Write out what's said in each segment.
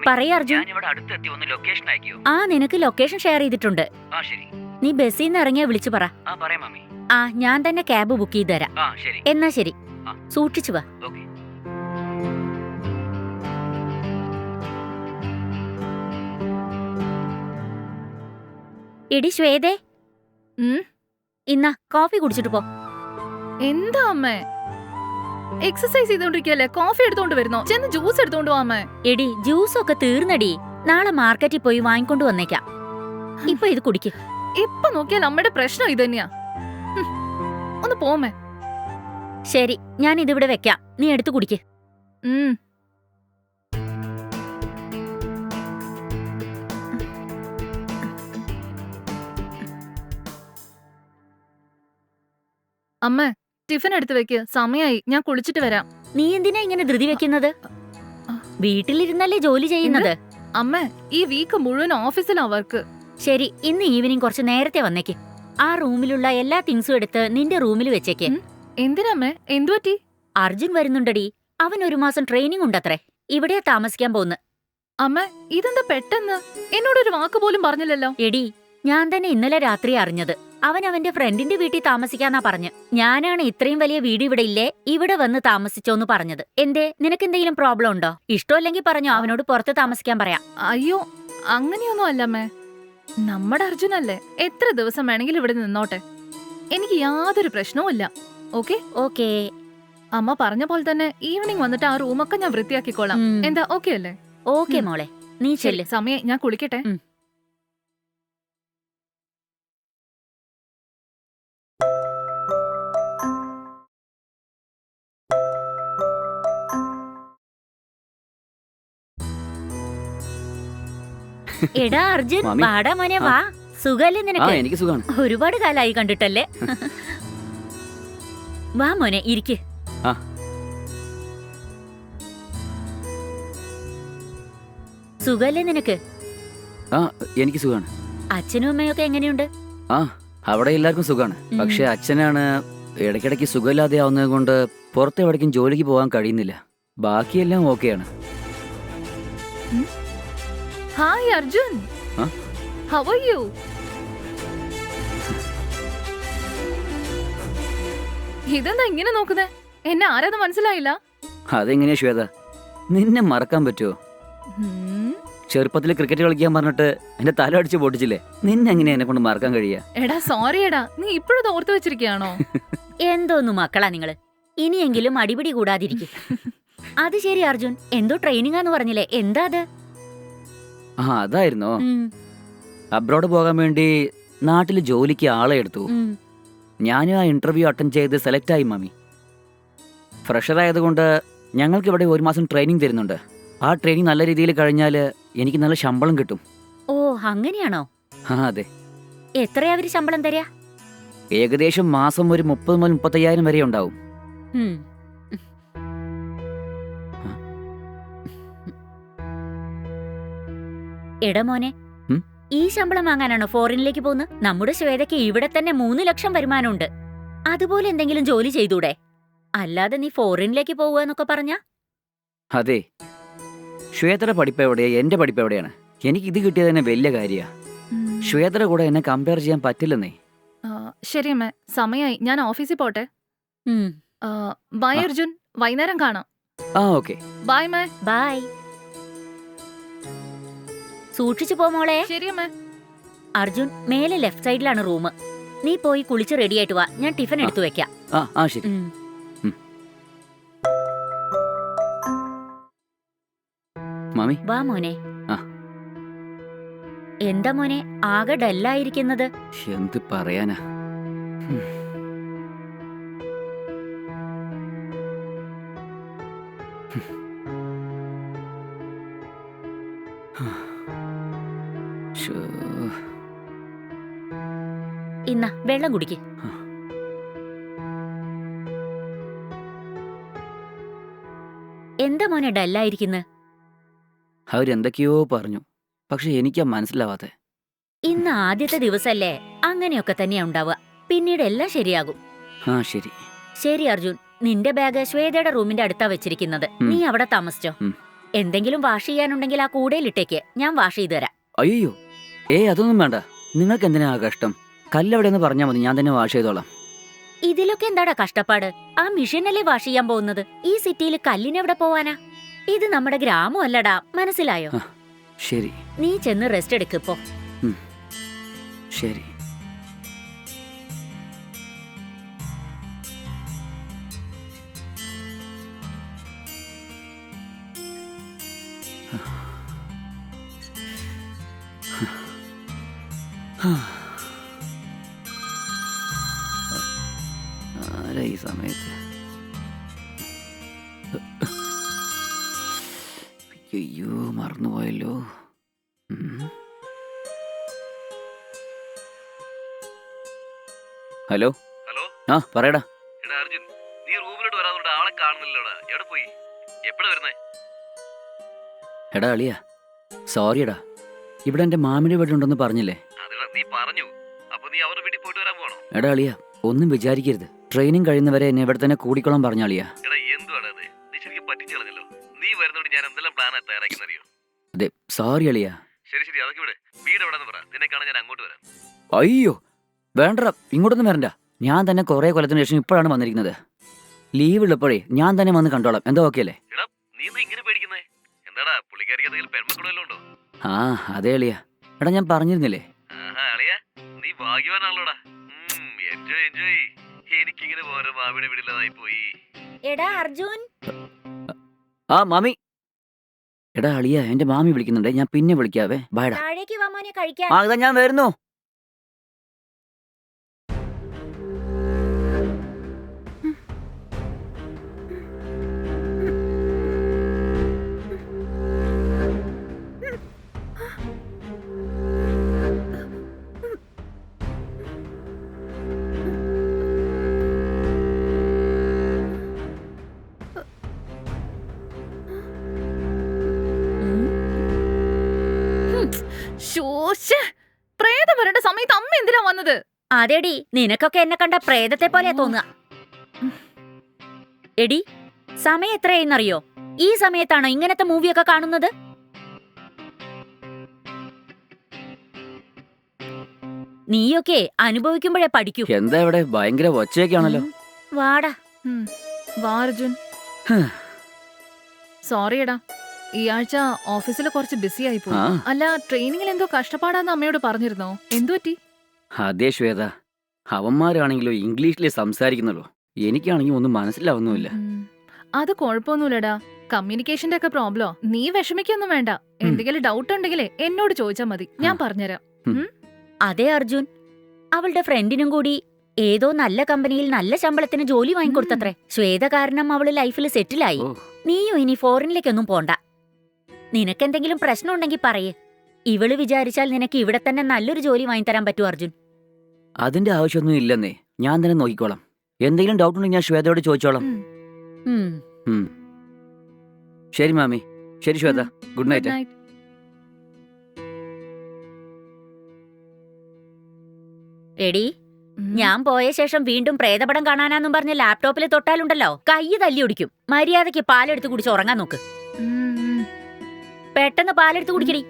പറയ് അർജുൻ. ആ നിനക്ക് ലൊക്കേഷൻ ഷെയർ ചെയ്തിട്ടുണ്ട്. നീ ബസ്സിൽ നിന്ന് ഇറങ്ങിയാ വിളിച്ചു പറ. ആ ഞാൻ തന്നെ ക്യാബ് ബുക്ക് ചെയ്ത് തരാം. എന്നാ ശരി, സൂക്ഷിച്ചു വാ. എടി ശ്വേതേ, ഇന്നാ കോഫി കുടിച്ചിട്ട് പോ. എന്താ അമ്മേ, എക്സസൈസ് ചെയ്തോണ്ടിരിക്കല്ലേ, കോഫി എടുത്തോണ്ട് വരുന്നോ? ചെന്ന് ജ്യൂസ് എടുത്തോണ്ട് പോ അമ്മേ. എടി ജ്യൂസ് ഒക്കെ തീർന്നടി, നാളെ മാർക്കറ്റിൽ പോയി വാങ്ങിക്കൊണ്ട് വന്നേക്കാം. ഇപ്പൊ ഇത് കുടിക്ക്. ഇപ്പൊ നോക്കിയാൽ അമ്മയുടെ പ്രശ്നം ഇത് തന്നെയാ. ഒന്ന് പോമേ. ശരി, ഞാൻ ഇതിവിടെ വെക്കാം, നീ എടുത്തു കുടിക്ക്. അമ്മേ, ടിഫിൻ എടുത്ത് വെക്ക്, സമയായി, ഞാൻ കുളിച്ചിട്ട് വരാം. നീ എന്തിനാ ഇങ്ങനെ ധൃതി വെക്കുന്നത്? വീട്ടിലിരുന്നല്ലേ ജോലി ചെയ്യുന്നത്. അമ്മേ, ഈ വീക്ക് മുഴുവൻ ഓഫീസിലാ വർക്ക്. ശരി, ഇന്ന് ഈവനിങ് കുറച്ച് നേരത്തെ വന്നേക്ക്. ആ റൂമിലുള്ള എല്ലാ തിങ്സും എടുത്ത് നിന്റെ റൂമിൽ വെച്ചേക്ക്. എന്തിനമ്മേ, എന്തുപറ്റി? അർജുൻ വരുന്നുണ്ടടി, അവൻ 1 മാസം ട്രെയിനിങ് ഉണ്ടത്രേ. ഇവിടെയാ താമസിക്കാൻ പോന്ന്. അമ്മ, ഇതെന്താ പെട്ടെന്ന്? എന്നോടൊരു വാക്ക് പോലും പറഞ്ഞില്ലല്ലോ. എടി, ഞാൻ തന്നെ ഇന്നലെ രാത്രി അറിഞ്ഞത്. അവൻ അവന്റെ ഫ്രണ്ടിന്റെ വീട്ടിൽ താമസിക്കാന്നാ പറഞ്ഞു. ഞാനാണ് ഇത്രയും വലിയ വീട് ഇവിടെ ഇല്ലേ, ഇവിടെ വന്ന് താമസിച്ചോന്ന് പറഞ്ഞത്. എന്തേ, നിനക്കെന്തെങ്കിലും പ്രോബ്ലം ഉണ്ടോ? ഇഷ്ടമല്ലെങ്കിൽ പറഞ്ഞോ, അവനോട് പുറത്ത് താമസിക്കാൻ പറയാം. അയ്യോ, അങ്ങനെയൊന്നും അല്ലമ്മേ. നമ്മുടെ അർജുനല്ലേ, എത്ര ദിവസം വേണമെങ്കിലും ഇവിടെ നിന്നോട്ടെ, എനിക്ക് യാതൊരു പ്രശ്നവും ഇല്ല. Okay okay. അമ്മ പറഞ്ഞ പോലെ തന്നെ ഈവനിങ് വന്നിട്ട് ആ റൂമൊക്കെ ഞാൻ വൃത്തിയാക്കിക്കോളാം. എന്താ ഓക്കെ അല്ലേ? ഓക്കെ മോളെ, നീ ചെല്ല്. സമയം, ഞാൻ കുളിക്കട്ടെ. എടാ അർജുൻ, വാടാ മോനെ, വാ. സുഖല്ലേ നിനക്ക്? എനിക്ക് സുഖാണ്. ഒരുപാട് കാലായി കണ്ടിട്ടല്ലേ. വാ മോനെ, ഇരിക്ക്. സുഖല്ലേ നിനക്ക്? എനിക്ക് സുഖാണ്. അച്ഛനും അമ്മയൊക്കെ എങ്ങനെയുണ്ട്? അവിടെ എല്ലാവർക്കും സുഖാണ്. പക്ഷെ അച്ഛനാണ് ഇടയ്ക്കിടയ്ക്ക് സുഖമില്ലാതെ ആവുന്നത് കൊണ്ട് പുറത്തെവിടേക്കും ജോലിക്ക് പോകാൻ കഴിയുന്നില്ല. ബാക്കിയെല്ലാം ഓക്കെയാണ്. Hi Arjun, how are you? ഇതെന്താ ഇങ്ങനെ നോക്കുന്നേ? എന്നെ ആരാത് മനസ്സിലായില്ല? അതെങ്ങനെയാ ശ്വേത, നിന്നെ മറക്കാൻ പറ്റുമോ? ചെറുപ്പത്തിൽ ക്രിക്കറ്റ് കളിക്കാൻ പറഞ്ഞിട്ട് എന്റെ തല അടിച്ച് പൊട്ടിച്ചില്ലേ, നിന്നെ എങ്ങനെയാ എന്നെ കൊണ്ട് മറക്കാൻ കഴിയാ? എടാ സോറി എടാ, നീ ഇപ്പോഴും ഓർത്ത് വെച്ചിരിക്കുകയാണോ? എന്തോന്നു മക്കളാ നിങ്ങള്, ഇനിയെങ്കിലും അടിപിടി കൂടാതിരിക്കും. അത് ശരി അർജുൻ, എന്തോ ട്രെയിനിങ് ആന്ന് പറഞ്ഞില്ലേ, എന്താ അത്? അതായിരുന്നോ? അബ്രോഡ് പോകാൻ വേണ്ടി നാട്ടില് ജോലിക്ക് ആളെ എടുത്തു. ഞാനും ആ ഇന്റർവ്യൂ അറ്റൻഡ് ചെയ്ത് സെലക്ട് ആയി മാമി. ഫ്രഷർ ആയതുകൊണ്ട് ഞങ്ങൾക്ക് ഇവിടെ 1 മാസം ട്രെയിനിങ് തരുന്നുണ്ട്. ആ ട്രെയിനിങ് നല്ല രീതിയിൽ കഴിഞ്ഞാൽ എനിക്ക് നല്ല ശമ്പളം കിട്ടും. ഓ അങ്ങനെയാണോ? അതെ. എത്രയാ അവര് ശമ്പളം തരാ? ഏകദേശം മാസം ഒരു 30 മുതൽ 35,000 വരെ ഉണ്ടാവും. എടാ മോനെ, ഈ ശമ്പളം വാങ്ങാനാണോ ഫോറിനിലേക്ക് പോകുന്നത്? നമ്മുടെ ശ്വേതയ്ക്ക് ഇവിടെ തന്നെ 3 ലക്ഷം വരുമാനമുണ്ട്. അതുപോലെ എന്തെങ്കിലും ജോലി ചെയ്തൂടെ? അല്ലാതെ നീ ഫോറിനിലേക്ക് പോവുക എന്നൊക്കെ പറഞ്ഞാ? അതെ, ശ്വേതയുടെ പഠിപ്പ് എവിടെയാ, എന്റെ പഠിപ്പ് എവിടെയാണ്? എനിക്ക് ഇത് കിട്ടിയത് തന്നെ വലിയ കാര്യാ. ശ്വേതയുടെ കൂടെ എന്നെ കമ്പയർ ചെയ്യാൻ പറ്റില്ലെന്നേ. ശരി അമ്മേ, സമയായി, ഞാൻ ഓഫീസിൽ പോട്ടെ. ബൈ അർജുൻ, വൈകുന്നേരം കാണാം. ഓക്കെ. ബൈ മേ. ബൈ. സൂക്ഷിച്ചു പോ മോളെ. ശരി അമ്മേ. അർജുൻ, മേലെ ലെഫ്റ്റ് സൈഡിലാണ് റൂം. നീ പോയി കുളിച്ച് റെഡി ആയിട്ട് വാ, ഞാൻ ടിഫിൻ എടുത്തു വെക്കാം. ശരി. മാമി വാ മോനെ. എന്താ മോനെ ആകെ ഡല്ലായിരിക്കുന്നത്? എന്ത് പറയാനാ. ഇന്ന വെള്ളം കുടിക്ക്. എന്താ മോനെ ഡല്ലായിരിക്കുന്നത്? അവരെന്തൊക്കെയോ പറഞ്ഞു, പക്ഷെ എനിക്കാ മനസ്സിലാവാത്തെ. ഇന്ന് ആദ്യത്തെ ദിവസല്ലേ, അങ്ങനെയൊക്കെ തന്നെയാ ഉണ്ടാവുക. പിന്നീട് എല്ലാം ശരിയാകും. ശരി. ശരി അർജുൻ, നിന്റെ ബാഗ് ശ്വേതയുടെ റൂമിന്റെ അടുത്താ വെച്ചിരിക്കുന്നത്. നീ അവിടെ താമസിച്ചോ. എന്തെങ്കിലും വാഷ് ചെയ്യാനുണ്ടെങ്കിൽ ആ കൂടയിലിട്ടേക്ക്, ഞാൻ വാഷ് ചെയ്തു തരാം. അയ്യോ, അതൊന്നും വേണ്ട. നിങ്ങൾക്ക് എന്തിനാ ആ കഷ്ടം? കല്ലെവിടെയെന്ന് പറഞ്ഞാൽ മതി, ഞാൻ തന്നെ വാഷ് ചെയ്തോളാം. ഇതിലൊക്കെ എന്താടാ കഷ്ടപ്പാട്? ആ മെഷീനല്ലേ വാഷ് ചെയ്യാൻ പോകുന്നത്. ഈ സിറ്റിയിൽ കല്ലിനെവിടെ പോവാനാ? ഇത് നമ്മുടെ ഗ്രാമം അല്ലടാ, മനസ്സിലായോ? ശരി നീ ചെന്ന് റെസ്റ്റ് എടുക്ക് ഇപ്പോ. ശരി. ആരാ ഈ സമയത്ത്? അയ്യോ, മറന്നുപോയല്ലോ. ഹലോ ഹലോ, ആ പറയടാ. എടാ അർജുൻ, നീ റൂമിലോട്ട് വരാതുകൊണ്ട് ആളെ കാണുന്നില്ലടാ. എവിടെ പോയി? എപ്പോഴാ വരുന്നേ? എടാ അളിയ, സോറിയടാ. ഇവിടെ എൻ്റെ മാമിയുടെ വീടുണ്ടെന്ന് പറഞ്ഞില്ലേ? അതെടാ നീ പറഞ്ഞു. അപ്പൊ നീ അവരുടെ വീട്ടിൽ പോയിട്ട് വരാൻ പോണോ? എടാ അളിയ, ഒന്നും വിചാരിക്കരുത്. ട്രെയിനിങ് കഴിയുന്നവരെ എന്നെ ഇവിടെ തന്നെ കൂടിക്കോളാൻ പറഞ്ഞ അളിയ. എടാ എന്തുവാടാ അത്? നീ ശരിക്കും പറ്റിച്ചു കളഞ്ഞല്ലോ. നീ വരുന്നോണ്ട് ഞാൻ എന്തെല്ലാം പ്ലാനാ തയ്യാറാക്കുന്നറിയോ? അതെ, സോറി അളിയ. ശരി ശരി, അതൊക്കെ ഇവിടെ വീട് എവിടെന്ന് പറ. നിന്നെ കാണാൻ ഞാൻ അങ്ങോട്ട് വരാം. അയ്യോ വേണ്ടടാ, ഇങ്ങോട്ടൊന്നും വരണ്ട. ഞാൻ തന്നെ കുറേ കൊല്ലത്തിന് ശേഷം ഇപ്പോഴാണ് വന്നിരിക്കുന്നത്. ലീവ് ഉള്ളപ്പോഴേ ഞാൻ തന്നെ വന്ന് കണ്ടോളാം. എന്താ ഓക്കെ അല്ലേ? എടാ നീ എന്താ ഇങ്ങനെ പേടിക്കുന്നേ? എന്താടാ, പുള്ളിക്കാരിക്ക് എന്തെങ്കിലും പെൺമക്കളോ വല്ലതും ഉണ്ടോ? ആ അതെ അളിയ. എടാ ഞാൻ പറഞ്ഞിരുന്നില്ലേ? ആഹാ അളിയാ, നീ ഭാഗ്യവാനാണല്ലോടാ. Enjoy enjoy. എനിക്കിങ്ങനെ പോരാ, മാമിയുടെ വീടില്ലാതായി പോയി. എടാ അർജുൻ. ആ മാമി. എടാ അളിയ, എന്റെ മാമി വിളിക്കുന്നുണ്ട്, ഞാൻ പിന്നെ വിളിക്കാവേ. ബായടാ. താഴേക്ക് വാ മോനെ, കഴിക്കാൻ. ആ ഇതാ ഞാൻ വരുന്നു. ശോശേ, പ്രേതം വരേണ്ട സമയത്ത് അമ്മ എന്തിനാ വന്നത്? അതെടി, നിനക്കൊക്കെ എന്നെ കണ്ട പ്രേതത്തെ പോലെയാ തോന്നുക. എടി, സമയം എത്രയെന്നറിയോ? ഈ സമയത്താണോ ഇങ്ങനത്തെ മൂവിയൊക്കെ കാണുന്നത്? നീയൊക്കെ അനുഭവിക്കുമ്പോഴേ പഠിക്കൂ. എന്താ ഇവിടെ ഭയങ്കര ഒച്ചയൊക്കെയാണല്ലോ. വാടാ. വാ അർജുൻ. സോറി എടാ, ഈ ആഴ്ച ഓഫീസിൽ കുറച്ച് ബിസി ആയി പോയി. ആ അല്ല, ട്രെയിനിങ്ങിൽ എന്തോ കഷ്ടപ്പാടാന്ന് അമ്മയോട് പറഞ്ഞിരുന്നോ? എന്തു പറ്റി? അതെ ശ്വേത, അവന്മാരാണെങ്കിലോ ഇംഗ്ലീഷിലേ സംസാരിക്കുന്നുള്ളൂ. എനിക്കാണെങ്കിൽ ഒന്നും മനസ്സിലാവുന്നുമില്ല. അത് കുഴപ്പമൊന്നുമില്ലടാ, കമ്മ്യൂണിക്കേഷന്റെ ഒക്കെ പ്രോബ്ലം. നീ വിഷമിക്കൊന്നും വേണ്ട. എന്തെങ്കിലും ഡൗട്ട് ഉണ്ടെങ്കിലേ എന്നോട് ചോദിച്ചാൽ മതി, ഞാൻ പറഞ്ഞുതരാം. അതെ അർജുൻ, അവളുടെ ഫ്രണ്ടിനും കൂടി ഏതോ നല്ല കമ്പനിയിൽ നല്ല ശമ്പളത്തിന് ജോലി വാങ്ങിക്കൊടുത്തത്രേ. ശ്വേത കാരണം അവള് ലൈഫിൽ സെറ്റിലായി. ഓ. നീയും ഇനി ഫോറിനിലേക്കൊന്നും പോണ്ട. നിനക്കെന്തെങ്കിലും പ്രശ്നം ഉണ്ടെങ്കിൽ പറയേ. ഇവള് വിചാരിച്ചാൽ നിനക്ക് ഇവിടെ തന്നെ നല്ലൊരു ജോലി വാങ്ങിത്തരാൻ പറ്റും അർജുൻ. അതിന്റെ ആവശ്യമൊന്നും ഇല്ലെന്നേ, ഞാൻ തന്നെ നോക്കിക്കോളാം. എന്തെങ്കിലും ഡൗട്ട് ഉണ്ടെങ്കിൽ ഞാൻ ശ്വേതയോട് ചോദിച്ചോളാം. ശരി മാമി. ശരി ശ്വേത, ഗുഡ് നൈറ്റ്. എടി, ഞാൻ പോയ ശേഷം വീണ്ടും പ്രേതപടം കാണാനാന്നും പറഞ്ഞ് ലാപ്ടോപ്പിൽ തൊട്ടാലുണ്ടല്ലോ, കൈ തല്ലി ഒടിക്കും. മര്യാദയ്ക്ക് പാലെടുത്ത് കുടിച്ച് ഉറങ്ങാൻ നോക്ക്. പെട്ടെന്ന് പാലെടുത്ത് കുടിക്കടി.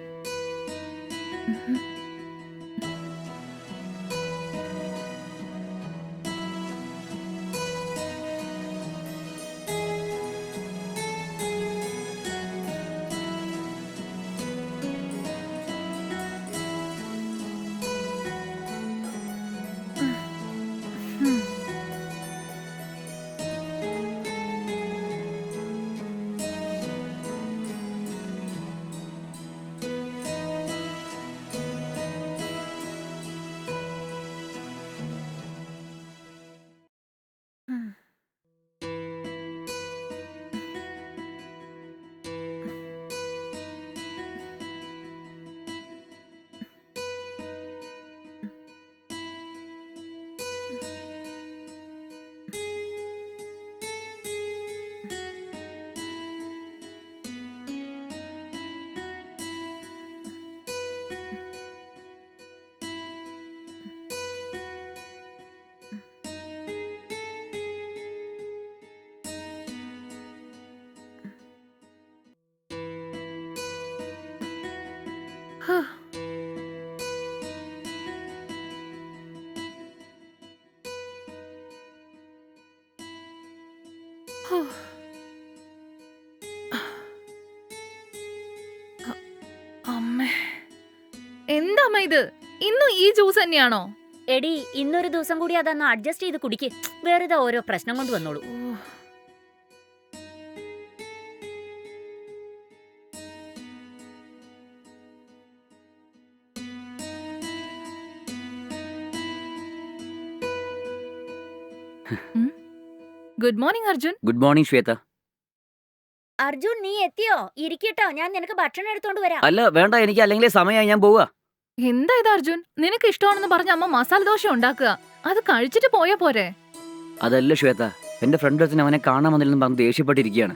ഹോ. അമ്മേ, എന്താ അമ്മ ഇത്? ഇന്നും ഈ ജ്യൂസ് തന്നെയാണോ? എടി ഇന്നൊരു ദിവസം കൂടി അതൊന്ന് അഡ്ജസ്റ്റ് ചെയ്ത് കുടിക്ക്. വെറുതെ ഓരോ പ്രശ്നം കൊണ്ട് വന്നോളൂ. ഓ. Good morning Arjun. Good morning Shweta. Arjun, നീ എത്തിയോ? ഇരിക്കട്ടോ, ഞാൻ നിനക്ക് ഭക്ഷണം എടുത്തോണ്ട് വരാം. അല്ല വേണ്ട, എനിക്ക് അല്ലെങ്കിൽ സമയമായി, ഞാൻ പോവാ. എന്താ ഇത് അർജുൻ? നിനക്ക് ഇഷ്ടമാണെന്ന് പറഞ്ഞ അമ്മ മസാല ദോശ ഉണ്ടാക്കുക. അത് കഴിച്ചിട്ട് പോയാ പോരെ? അതല്ല ശ്വേത, എന്റെ ഫ്രണ്ട് അച്ഛൻ അവനെ കാണാൻ വന്നില്ലെന്ന് പറഞ്ഞ് ദേഷ്യപ്പെട്ടിരിക്കുകയാണ്.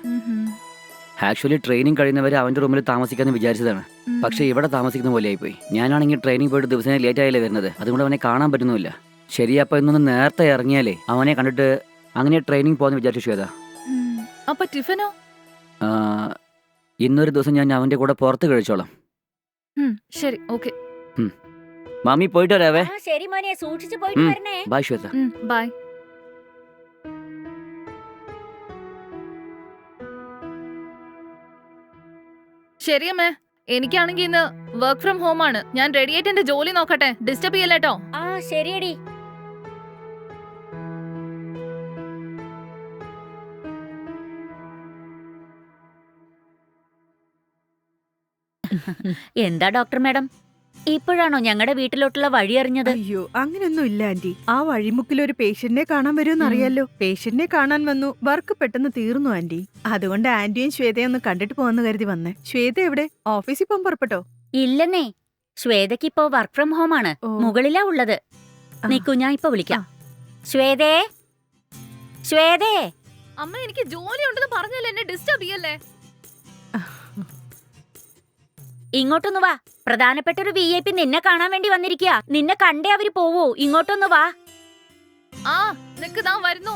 ആക്ച്വലി ട്രെയിനിങ് കഴിയുന്നവരെ അവന്റെ റൂമിൽ താമസിക്കാന്ന് വിചാരിച്ചതാണ്. പക്ഷെ ഇവിടെ താമസിക്കുന്ന പോലെ ആയിപ്പോയി. ഞാനാണെങ്കിൽ ട്രെയിനിങ് പോയിട്ട് ദിവസം ലേറ്റ് ആയല്ലേ വരുന്നത്, അതുകൊണ്ട് അവനെ കാണാൻ പറ്റുന്നില്ല. ശരി, അപ്പൊ ഇന്നൊന്ന് നേരത്തെ ഇറങ്ങിയാലേ അവനെ കണ്ടിട്ട് അങ്ങനെ ട്രെയിനിങ് പോകാന്ന് വിചാരിച്ചു ശ്വേത. അപ്പൊ ടിഫനോ? ഇന്നൊരു ദിവസം ഞാൻ അവന്റെ കൂടെ പുറത്ത് കഴിച്ചോളാം. ശരി, ഓക്കെ. മാമി പോയിട്ട് വരാവേ. ആ, ശരി മോനെ, സൂക്ഷിച്ചു പോയിട്ട് വരണേ. ബൈ ശ്വേത. ബൈ. ശരിയമ്മേ, എനിക്കാണെങ്കിൽ ഇന്ന് വർക്ക് ഫ്രം ഹോം ആണ്. ഞാൻ റെഡി ആയിട്ട് എന്റെ ജോലി നോക്കട്ടെ. ഡിസ്റ്റർബ് ചെയ്യല്ലേട്ടോ. ആ ശരിയടി. എന്താ ഡോക്ടർ മാഡം, ഇപ്പോഴാണോ ഞങ്ങളുടെ വീട്ടിലോട്ടുള്ള വഴി അറിഞ്ഞത്? അയ്യോ, അങ്ങനൊന്നും ഇല്ല ആന്റി. ആ വഴിമുക്കിൽ ഒരു പേഷ്യന്റിനെ കാണാൻ വരുമെന്ന് അറിയാലോ. പേഷ്യന്റിനെ കാണാൻ വന്നു, വർക്ക് പെട്ടെന്ന് തീർന്നു ആന്റി. അതുകൊണ്ട് ആന്റിയും ശ്വേതയും ഒന്ന് കണ്ടിട്ട് പോവാന്ന് കരുതി വന്നേ. ശ്വേത എവിടെ? ഓഫീസിൽ പോകാൻ പുറപ്പെട്ടോ? ഇല്ലെന്നേ, ശ്വേതയ്ക്ക് ഇപ്പോ വർക്ക് ഫ്രം ഹോം ആണ്. ഓ. മുകളിലാ ഉള്ളത്. ആ. നിക്കൂ, ഞാൻ ഇപ്പൊ വിളിക്കാം. ശ്വേതേ, ശ്വേതേ. അമ്മ, എനിക്ക് ജോലി ഉണ്ടെന്ന് പറഞ്ഞല്ലേ, എന്നെ ഡിസ്റ്റർബ് ചെയ്യല്ലേ. ഇങ്ങോട്ടൊന്ന് വാ. പ്രധാനപ്പെട്ട ഒരു VIP നിന്നെ കാണാൻ വേണ്ടി വന്നിരിക്കുക. നിന്നെ കണ്ടേ അവര് പോവൂ. ഇങ്ങോട്ടൊന്ന് വാ. ആ, നിക്ക്, ദാ വരുന്നു.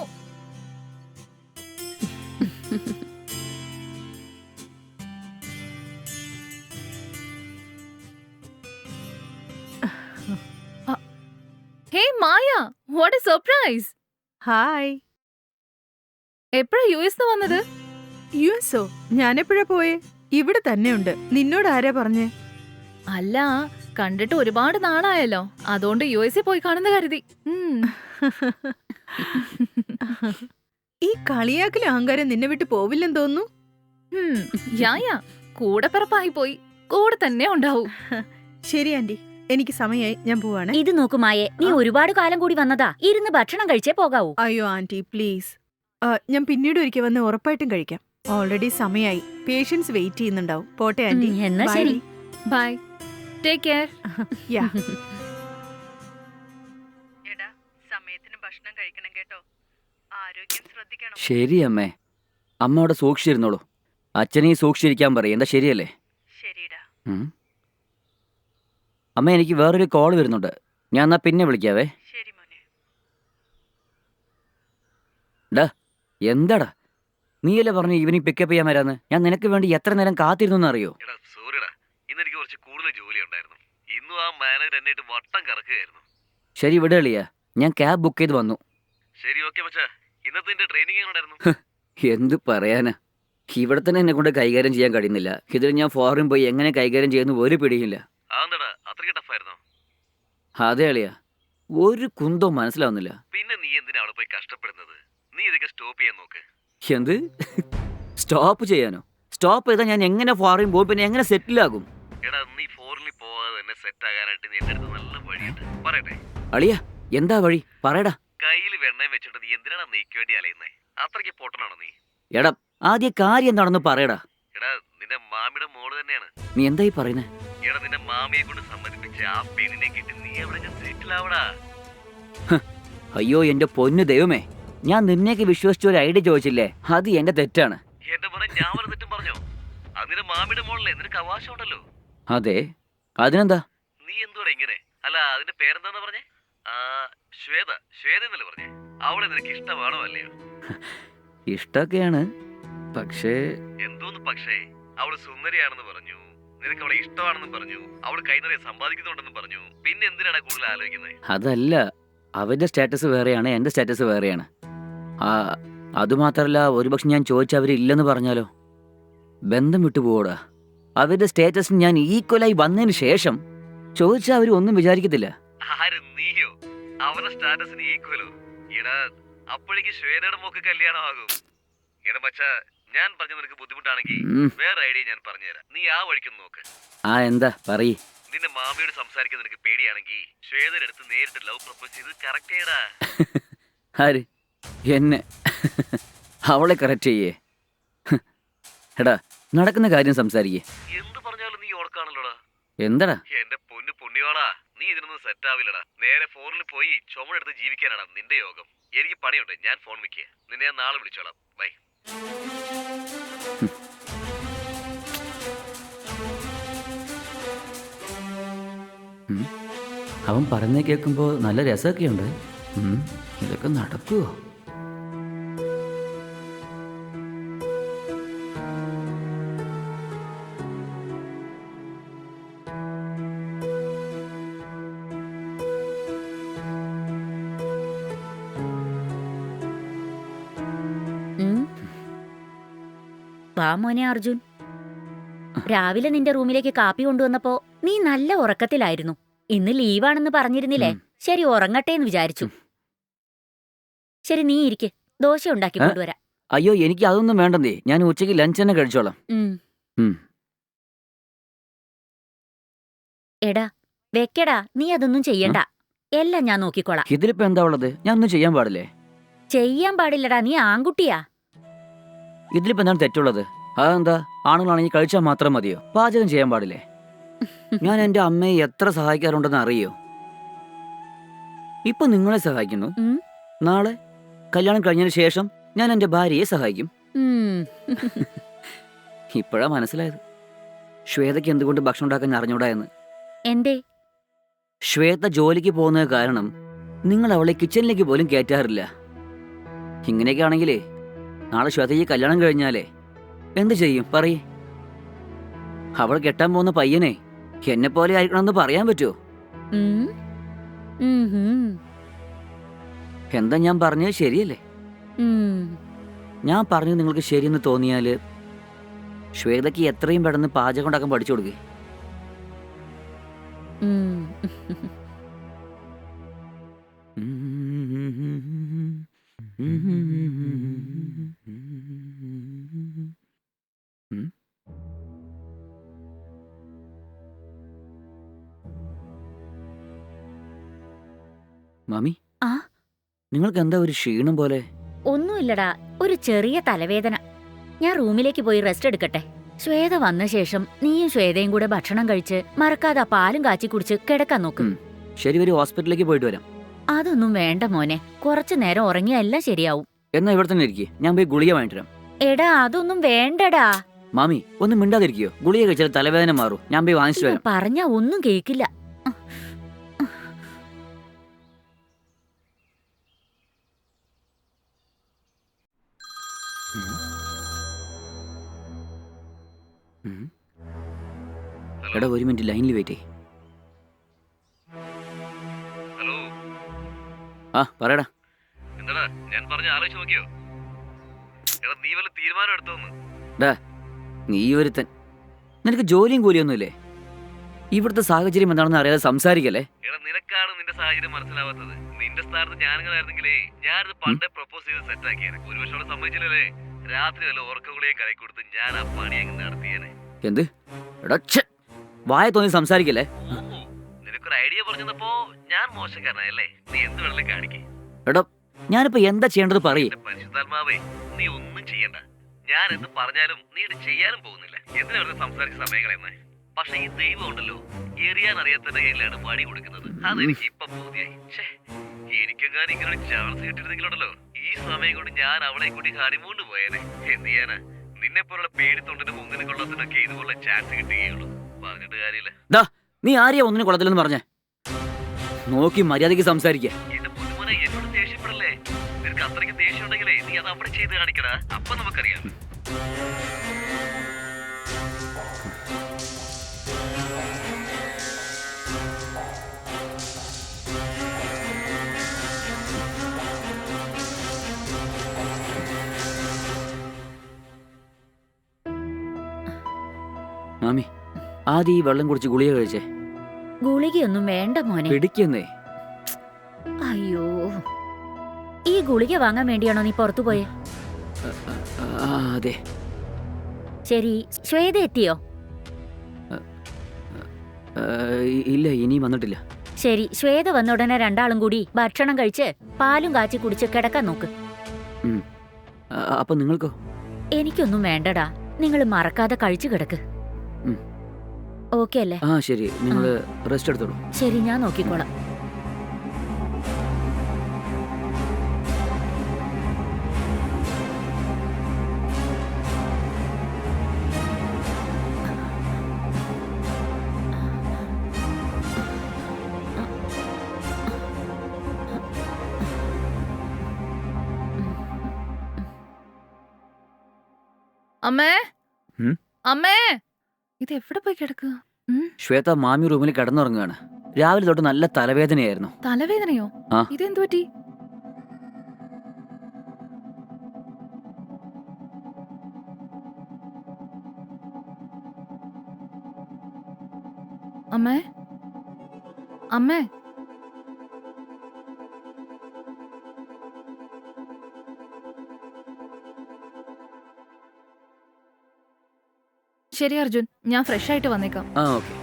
ഹേ മായ, വാട്ട് എ സർപ്രൈസ്. ഹായ്. എപ്പോഴാ US വന്നത്? യുഎസോ? ഞാനെപ്പോഴാ പോയേ? ഇവിടെ തന്നെയുണ്ട്. നിന്നോട് ആരാ പറഞ്ഞേ? അല്ല, കണ്ടിട്ട് ഒരുപാട് നാളായല്ലോ, അതുകൊണ്ട് US പോയി കാണുന്ന കരുതി. ഈ കളിയാക്കലും അഹങ്കാരം നിന്നെ വിട്ട് പോവില്ലെന്ന് തോന്നുന്നു. യായ, കൂടെ പിറപ്പായി പോയി, കൂടെ തന്നെ ഉണ്ടാവും. ശരി ആന്റി, എനിക്ക് സമയമായി, ഞാൻ പോവാണ്. ഇത് നോക്കുമായേ, നീ ഒരുപാട് കാലം കൂടി വന്നതാ. ഇരുന്ന് ഭക്ഷണം കഴിച്ചേ പോകാവൂ. അയ്യോ ആന്റി, പ്ലീസ്. ഞാൻ പിന്നീട് ഒരിക്കൽ വന്ന് ഉറപ്പായിട്ടും കഴിക്കാം. ഓൾറെഡി സമയമായി. പേഷ്യൻസ് വെയിറ്റ് ചെയ്യുന്നുണ്ടാവും. പോട്ടെ ആന്റി. എന്നാ Bye. ശരി. Bye, take care. Yeah. എടാ, സമയത്തിന് ഭക്ഷണം കഴിക്കണം കേട്ടോ. ആരോഗ്യം ശ്രദ്ധിക്കണം. ശരി അമ്മേ, അമ്മ അവിടെ സൂക്ഷിച്ചിരുന്നോളൂ. അച്ഛനെയും സൂക്ഷിച്ചിരിക്കാൻ പറയും, എന്താ ശരിയല്ലേ? ശരിടാ. അമ്മ, എനിക്ക് വേറൊരു കോൾ വരുന്നുണ്ട്. ഞാൻ എന്നാ പിന്നെ വിളിക്കാവേ. ശരി മോനെ. എന്താടാ, നീയല്ലേ പറഞ്ഞു ഈവനിങ് പിക്കപ്പ് ചെയ്യാൻ വരാന്ന്? ഞാൻ നിനക്ക് വേണ്ടി എത്ര നേരം കാത്തിരുന്നു അറിയോ? എടാ സോറിടാ, ഇന്ന് എനിക്ക് കുറച്ച് കൂടുതൽ ജോലി ഉണ്ടായിരുന്നു. ഇന്നും ആ മാനേജർ എന്നെ വട്ടം കറക്കുകയായിരുന്നു. ശരി, ഇവിടെ എളിയാ, ഞാൻ ക്യാബ് ബുക്ക് ചെയ്ത് വന്നു. ശരി, ഓക്കെ മച്ചാ. ഇന്നത്തെ ട്രെയിനിങ് എങ്ങനെയായിരുന്നു? എന്ത് പറയാനാ, ഇവിടെ തന്നെ എന്നെ കൊണ്ട് കൈകാര്യം ചെയ്യാൻ കഴിയുന്നില്ല. ഇതിൽ ഞാൻ ഫോറിൻ പോയി എങ്ങനെ കൈകാര്യം ചെയ്യുന്ന ഒരു പിടിയില്ല. അതെന്താടാ അത്രയ്ക്ക് ടഫായിരുന്നോ? അതെ അളിയാ, ഒരു കുന്തവും മനസ്സിലാവുന്നില്ല. പിന്നെ നീ എന്തിനാ അവിടെ പോയി കഷ്ടപ്പെടുന്നത്? നീ ഇതൊക്കെ സ്റ്റോപ്പ് ചെയ്യാൻ നോക്ക്. എന്ത് സ്റ്റോപ്പ് ചെയ്യാനോ? സ്റ്റോപ്പ് ചെയ്താൽ ഞാൻ എങ്ങനെ ഫോറിൻ പോകും, പിന്നെ എങ്ങനെ സെറ്റിലാകും? എടാ, നീ ഫോറിനിൽ പോവാതെ തന്നെ സെറ്റ് ആകാനായിട്ട് നീ എന്റെ അടുത്ത് നല്ല വഴിയുണ്ട്, പറയട്ടെ? അളിയാ, എന്താ വഴി പറയടാ. കയ്യിൽ വെണ്ണയും വെച്ചിട്ട് നീ എന്തിനാണ് നെയ്ക്ക് വേണ്ടി അലയുന്നേ? അത്രയ്ക്ക് പൊട്ടനാണോ നീ? എടാ, ആദ്യ കാര്യം എന്താണെന്ന് പറയടാ. എടാ, നിന്റെ മാമിയുടെ മോള് തന്നെയാണ്. നീ എന്തായി പറയുന്നേ? എടാ, നിന്റെ മാമിയെ കൊണ്ട് സമ്മതിപ്പിച്ച് ആ പെണ്ണിനെ കിട്ടി നീ അവിടെ സെറ്റിൽ ആവടാ. അയ്യോ എന്റെ പൊന്നു ദൈവമേ, ഞാൻ നിന്നേക്ക് വിശ്വസിച്ച ഒരു ഐഡിയ ചോദിച്ചില്ലേ, അത് എന്റെ തെറ്റാണ്. എന്റെ മോനെ, ഞാൻ വല്ല തെറ്റും പറഞ്ഞോ? അത് നിന്റെ മാമിയുടെ മോളല്ലേ, നിനക്ക് അവകാശം ഉണ്ടല്ലോ. അതെ, അതിനെന്താ? നീ എന്തുവാ ഇങ്ങനെ? അല്ല, അതിന്റെ പേരെന്താന്ന് പറഞ്ഞേ? ശ്വേത, ശ്വേത എന്നല്ലേ പറഞ്ഞേ? അവളെ നിനക്ക് ഇഷ്ടമാണോ അല്ലയോ? ഇഷ്ടൊക്കെയാണ്, പക്ഷേ എന്തോന്ന് പക്ഷേ? അവള് സുന്ദരിയാണെന്ന് പറഞ്ഞു, നിനക്ക് അവളെ ഇഷ്ടമാണെന്നും പറഞ്ഞു, അവള് കൈ നിറയെ സമ്പാദിക്കുന്നുണ്ടെന്നും പറഞ്ഞു. പിന്നെ എന്തിനാണ് കൂടുതൽ ആലോചിക്കുന്നത്? അതല്ല, അവന്റെ സ്റ്റാറ്റസ് വേറെയാണ്, എന്റെ സ്റ്റാറ്റസ് വേറെയാണ്. അതുമാത്രല്ല, ഒരുപക്ഷെ ഞാൻ ചോദിച്ച അവരില്ലെന്ന് പറഞ്ഞാലോ? ബന്ധം വിട്ടുപോടാ. അവരുടെ സ്റ്റേറ്റസിന് ഞാൻ ഈക്വലായി വന്നതിന് ശേഷം ചോദിച്ചാൽ അവർ ഒന്നും വിചാരിക്കത്തില്ല. ആര് നീയോ? അവരുടെ സ്റ്റാറ്റസിന് ഈക്വലോ? എടാ അപ്പോഴേക്ക് ശ്വേതയുടെ മോക്ക് കല്യാണമാകും. എടാ മച്ചാ, ഞാൻ പറഞ്ഞ നിനക്ക് ബുദ്ധിമുട്ടാണെങ്കിൽ വേറെ ഐഡിയ ഞാൻ പറഞ്ഞുതരാം. നീ ആ വഴിക്കൊന്ന് നോക്ക്. എന്താ പറയ്. നിന്റെ മാമിയോട് സംസാരിക്കാൻ നിനക്ക് പേടിയാണെങ്കിൽ ശ്വേതയുടെ അടുത്ത് നേരിട്ട് ലവ് പ്രപ്പോസ് ചെയ്ത് കറക്റ്റ് ചെയ്യടാ. ആര്? എന്നെ? അവളെ കറക്റ്റ് ചെയ്യേ? എടാ, നടക്കുന്ന കാര്യം സംസാരിക്കേ. എന്ത് പറഞ്ഞാലും നീ ഓർക്കാണല്ലോടാ. എന്താടാ? എന്റെ പൊന്നു പുണ്യവാളാ, നീ ഇതിനൊന്നും സെറ്റ് ആവില്ലടാ. നേരെ ഫോണിൽ പോയി ചുമടെടുത്ത് ജീവിക്കാനാടാ നിന്റെ യോഗം. എനിക്ക് പണിയുണ്ട്, ഞാൻ ഫോൺ വെക്കുക. നിന്നെ ഞാൻ നാളെ വിളിച്ചോളാം. ബൈ. അവൻ പറഞ്ഞ കേൾക്കുമ്പോൾ നല്ല രസമൊക്കെയുണ്ട്. ഇതൊക്കെ നടക്കുവോ? വാ മോനെ അർജുൻ. രാവിലെ നിന്റെ റൂമിലേക്ക് കാപ്പി കൊണ്ടുവന്നപ്പോ നീ നല്ല ഉറക്കത്തിലായിരുന്നു. ഇന്ന് ലീവാണെന്ന് പറഞ്ഞിരുന്നില്ലേ? ശരി, ഉറങ്ങട്ടെ എന്ന് വിചാരിച്ചു. ശരി, നീ ഇരിക്കെ, ദോശ ഉണ്ടാക്കി കൊണ്ടുവരാം. അയ്യോ, എനിക്ക് അതൊന്നും വേണ്ടെന്നേ. ഞാൻ ഉച്ചയ്ക്ക് ലഞ്ച് തന്നെ കഴിച്ചോളാം. എടാ വെക്കടാ, നീ അതൊന്നും ചെയ്യണ്ട. എല്ലാം ഞാൻ നോക്കിക്കോളാം. ഇതിലിപ്പോ എന്താ ഉള്ളത്? ഞാൻ ഒന്നും ചെയ്യാൻ പാടില്ലേ? ചെയ്യാൻ പാടില്ലടാ, നീ ആൺകുട്ടിയാ. ഇതിലിപ്പോ എന്താണ് തെറ്റുള്ളത്? അതെന്താ, ആണുങ്ങളാണെങ്കിൽ കഴിച്ചാൽ മാത്രം മതിയോ? പാചകം ചെയ്യാൻ പാടില്ലേ? ഞാൻ എന്റെ അമ്മയെ എത്ര സഹായിക്കാറുണ്ടെന്ന് അറിയോ? ഇപ്പൊ നിങ്ങളെ സഹായിക്കുന്നു. നാളെ കല്യാണം കഴിഞ്ഞതിന് ശേഷം ഞാൻ എന്റെ ഭാര്യയെ സഹായിക്കും. ഇപ്പോഴാ മനസ്സിലായത് ശ്വേതയ്ക്ക് എന്തുകൊണ്ട് ഭക്ഷണം ഉണ്ടാക്കാൻ അറിഞ്ഞൂടാ എന്ന്. എന്തേ? ശ്വേത ജോലിക്ക് പോകുന്നത് കാരണം നിങ്ങൾ അവളെ കിച്ചണിലേക്ക് പോലും കയറ്റാറില്ല. ഇങ്ങനെയൊക്കെ ആണെങ്കിലേ നാളെ ശ്വേതയ്ക്ക് കല്യാണം കഴിഞ്ഞാലേ എന്ത് ചെയ്യും പറയേ? അവൾ കെട്ടാൻ പോകുന്ന പയ്യനെ എന്നെ പോലെ ആയിരിക്കണമെന്ന് പറയാൻ പറ്റുമോ? എന്താ ഞാൻ പറഞ്ഞത് ശരിയല്ലേ? ഞാൻ പറഞ്ഞത് നിങ്ങൾക്ക് ശരിയെന്ന് തോന്നിയാല് ശ്വേതയ്ക്ക് എത്രയും പെട്ടെന്ന് പാചകം ഉണ്ടാക്കാൻ പഠിച്ചു കൊടുക്കേ. മാമി, നിങ്ങൾക്ക് എന്താ ഒരു ക്ഷീണം പോലെ? ഒന്നുമില്ലടാ, ഒരു ചെറിയ തലവേദന. ഞാൻ റൂമിലേക്ക് പോയി റെസ്റ്റ് എടുക്കട്ടെ. ശ്വേത വന്ന ശേഷം നീയും ശ്വേതയും കൂടെ ഭക്ഷണം കഴിച്ച് മറക്കാതെ പാലും കാച്ചി കുടിച്ച് കിടക്കാൻ നോക്കും. ശരി, ഒരു ഹോസ്പിറ്റലിലേക്ക് പോയിട്ട് വരാം. അതൊന്നും വേണ്ട മോനെ, കുറച്ചു നേരം ഉറങ്ങിയ എല്ലാം ശരിയാവും. എന്നാ ഇവിടെ തന്നെ ഇരിക്കേ, ഞാൻ പോയി ഗുളിക വാങ്ങിട്ട് വരാം. എടാ അതൊന്നും വേണ്ടടാ. മാമി ഒന്നും മിണ്ടാതിരിക്കയോ? ഗുളിക കഴിച്ചാൽ തലവേദന മാറും. ഞാൻ പോയി വാങ്ങിച്ചിട്ട് വരാം. പറഞ്ഞ ഒന്നും കേക്കില്ല. എടാ, ഒരു മിനിറ്റ് ലൈനിൽ വെയിറ്റ്. ഹലോ. പറയടാ. എന്താടാ ഞാൻ പറഞ്ഞ ആലോചിച്ച് നോക്കിയോ? എടാ നീ വല്ല തീരുമാനം എടുത്തോന്ന്? നീ ഒരുത്തൻ, നിനക്ക് ജോലിയും കൂലിയൊന്നുമില്ലേ? ഇവിടുത്തെ സാഹചര്യം എന്താണെന്ന് അറിയാതെ സംസാരിക്കല്ലേ? എടാ നിനക്കാണ് നിന്റെ സാഹചര്യം മനസ്സിലാവാത്തത്. നിന്റെ സ്ഥാനത്ത് ഞാനായിരുന്നെങ്കിലേ ഞാനിത് പണ്ടേ പ്രപ്പോസ് ചെയ്ത് സെറ്റ് ആക്കിയേനെ. ഒരു പക്ഷേ അവിടെ സമ്മതിച്ചില്ലല്ലേ? രാത്രി വല്ല ഉറക്കഗുളിയെ കൈ കൊടുത്ത് ഞാൻ ആ പണി അങ്ങ് നടത്തിയേനെ. എന്ത്? എടാ വായ തോന്നി സംസാരിക്കല്ലേ? നിനക്കൊരു ഐഡിയ പറഞ്ഞപ്പോ ഞാൻ മോശക്കാരനായല്ലേ? നീ എന്ത് വേണേലും കാണിക്കേ. എടാ ഞാനിപ്പോ എന്താ ചെയ്യേണ്ടത് പറയേ? പരിശുദ്ധാത്മാവേ, നീ ഒന്നും ചെയ്യണ്ട. ഞാൻ എന്ത് പറഞ്ഞാലും നീ ഇത് ചെയ്യാനും പോകുന്നില്ല. എന്തിനാ വെറുതെ സംസാരിച്ച സമയങ്ങളെന്ന്? പക്ഷെ ഈ ദൈവം ഉണ്ടല്ലോ, എറിയാൻ അറിയാത്തതിന്റെ കയ്യിലാണ് വടി കൊടുക്കുന്നത്. അതെനിക്ക് ഇപ്പൊ ബോധ്യായി. എനിക്കെങ്ങാനും ഇങ്ങനെ ഒരു ചാൻസ് കിട്ടിയിരുന്നെങ്കിലുണ്ടല്ലോ, ഈ സമയം കൊണ്ട് ഞാൻ അവളെ കൂടി ഹണിമൂണ് പോയേനെ. എന്ത് ചെയ്യാനാ? നിന്നെ പോലുള്ള പേടിത്തൊണ്ടിന്റെ മുന്നിന് കൊള്ളത്തിനൊക്കെ ഇതുപോലെ ചാൻസ് കിട്ടുകയുള്ളൂ. പറഞ്ഞിട്ട് കാര്യമില്ല. നീ ആരെയാ ഒന്നിനും കൊള്ളത്തില്ലെന്ന് പറഞ്ഞേ? നോക്കി മര്യാദയ്ക്ക് സംസാരിക്ക. എന്റെ പൊന്നുമോനെ, എന്നോട് ദേഷ്യപ്പെടല്ലേ. നിനക്ക് അത്രയ്ക്ക് ദേഷ്യം ഉണ്ടെങ്കിലേ നീ അത് അവിടെ ചെയ്ത് കാണിക്കടാ. അപ്പൊ നമുക്കറിയാം. മാമി ആദ്യം ഈ വെള്ളം കുടിച്ച് ഗുളിക കഴിച്ചേ. ഗുളികയൊന്നും വേണ്ട മോനെ. പിടിക്കുന്നേ. അയ്യോ, ഈ ഗുളിക വാങ്ങാൻ വേണ്ടിയാണോ നീ പുറത്തു പോയെ? അതെ. ശരി, ശ്വേത എത്തിയോ? ഇല്ല, ഇനിയും വന്നിട്ടില്ല. ശരി, ശ്വേത വന്ന ഉടനെ രണ്ടാളും കൂടി ഭക്ഷണം കഴിച്ച് പാലും കാച്ചി കുടിച്ച് കിടക്കാൻ നോക്ക്. അപ്പൊ നിങ്ങൾക്കോ? എനിക്കൊന്നും വേണ്ടടാ, നിങ്ങൾ മറക്കാതെ കഴിച്ചു കിടക്ക്. ഓക്കെ അല്ലേ? ആ ശരി, നിങ്ങൾ റെസ്റ്റ് എടുത്തോളൂ. ശരി, ഞാൻ നോക്കിക്കോളാം. അമ്മേ, ഉം? അമ്മേ, ഇത് എവിടെ പോയി കിടക്കുക? ശ്വേത മാമി റൂമിൽ കിടന്നുറങ്ങുകയാണ്. രാവിലെ തൊട്ട് നല്ല തലവേദനയായിരുന്നു. തലവേദനയോ? ആ. ഇതെന്തു പറ്റി? അമ്മേ, അമ്മേ, ശരി അർജുൻ, ഞാൻ ഫ്രഷ് ആയിട്ട് വന്നേക്കാം. ആ ഓക്കെ.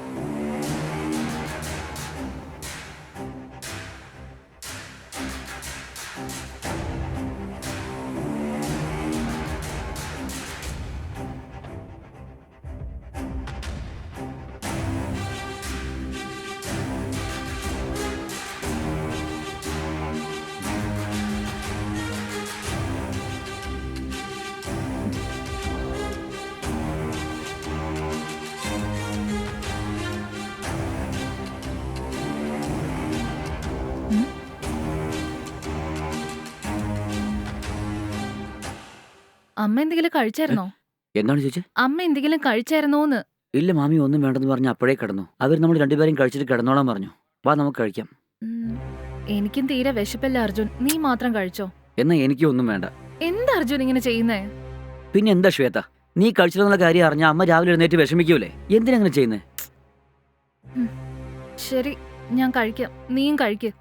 അമ്മ എന്തെങ്കിലും കഴിച്ചായിരുന്നോ? എന്താണ് ചോദിച്ചത്? അമ്മ എന്തെങ്കിലും കഴിച്ചായിരുന്നോന്ന്? ഇല്ല മാമി, ഒന്നും വേണ്ടെന്ന് പറഞ്ഞ് അപ്പോഴേ കിടന്നു. അവർ നമ്മൾ രണ്ടുപേരും കഴിച്ചിട്ട് കിടന്നോളാൻ പറഞ്ഞു. വാ നമുക്ക് കഴിക്കാം. എനിക്കും തീരെ വിശപ്പില്ല അർജുൻ, നീ മാത്രം കഴിച്ചോ. എന്നാ എനിക്കും ഒന്നും വേണ്ട. എന്താ അർജുൻ ഇങ്ങനെ ചെയ്യുന്നേ? പിന്നെ എന്താ ശ്വേത, നീ കഴിച്ചിരുന്ന കാര്യം അറിഞ്ഞ അമ്മ രാവിലെ എഴുന്നേറ്റ് വിഷമിക്കൂലേ? എന്തിനങ്ങനെ ചെയ്യുന്നേ? ശരി, ഞാൻ കഴിക്കാം, നീയും കഴിക്ക്.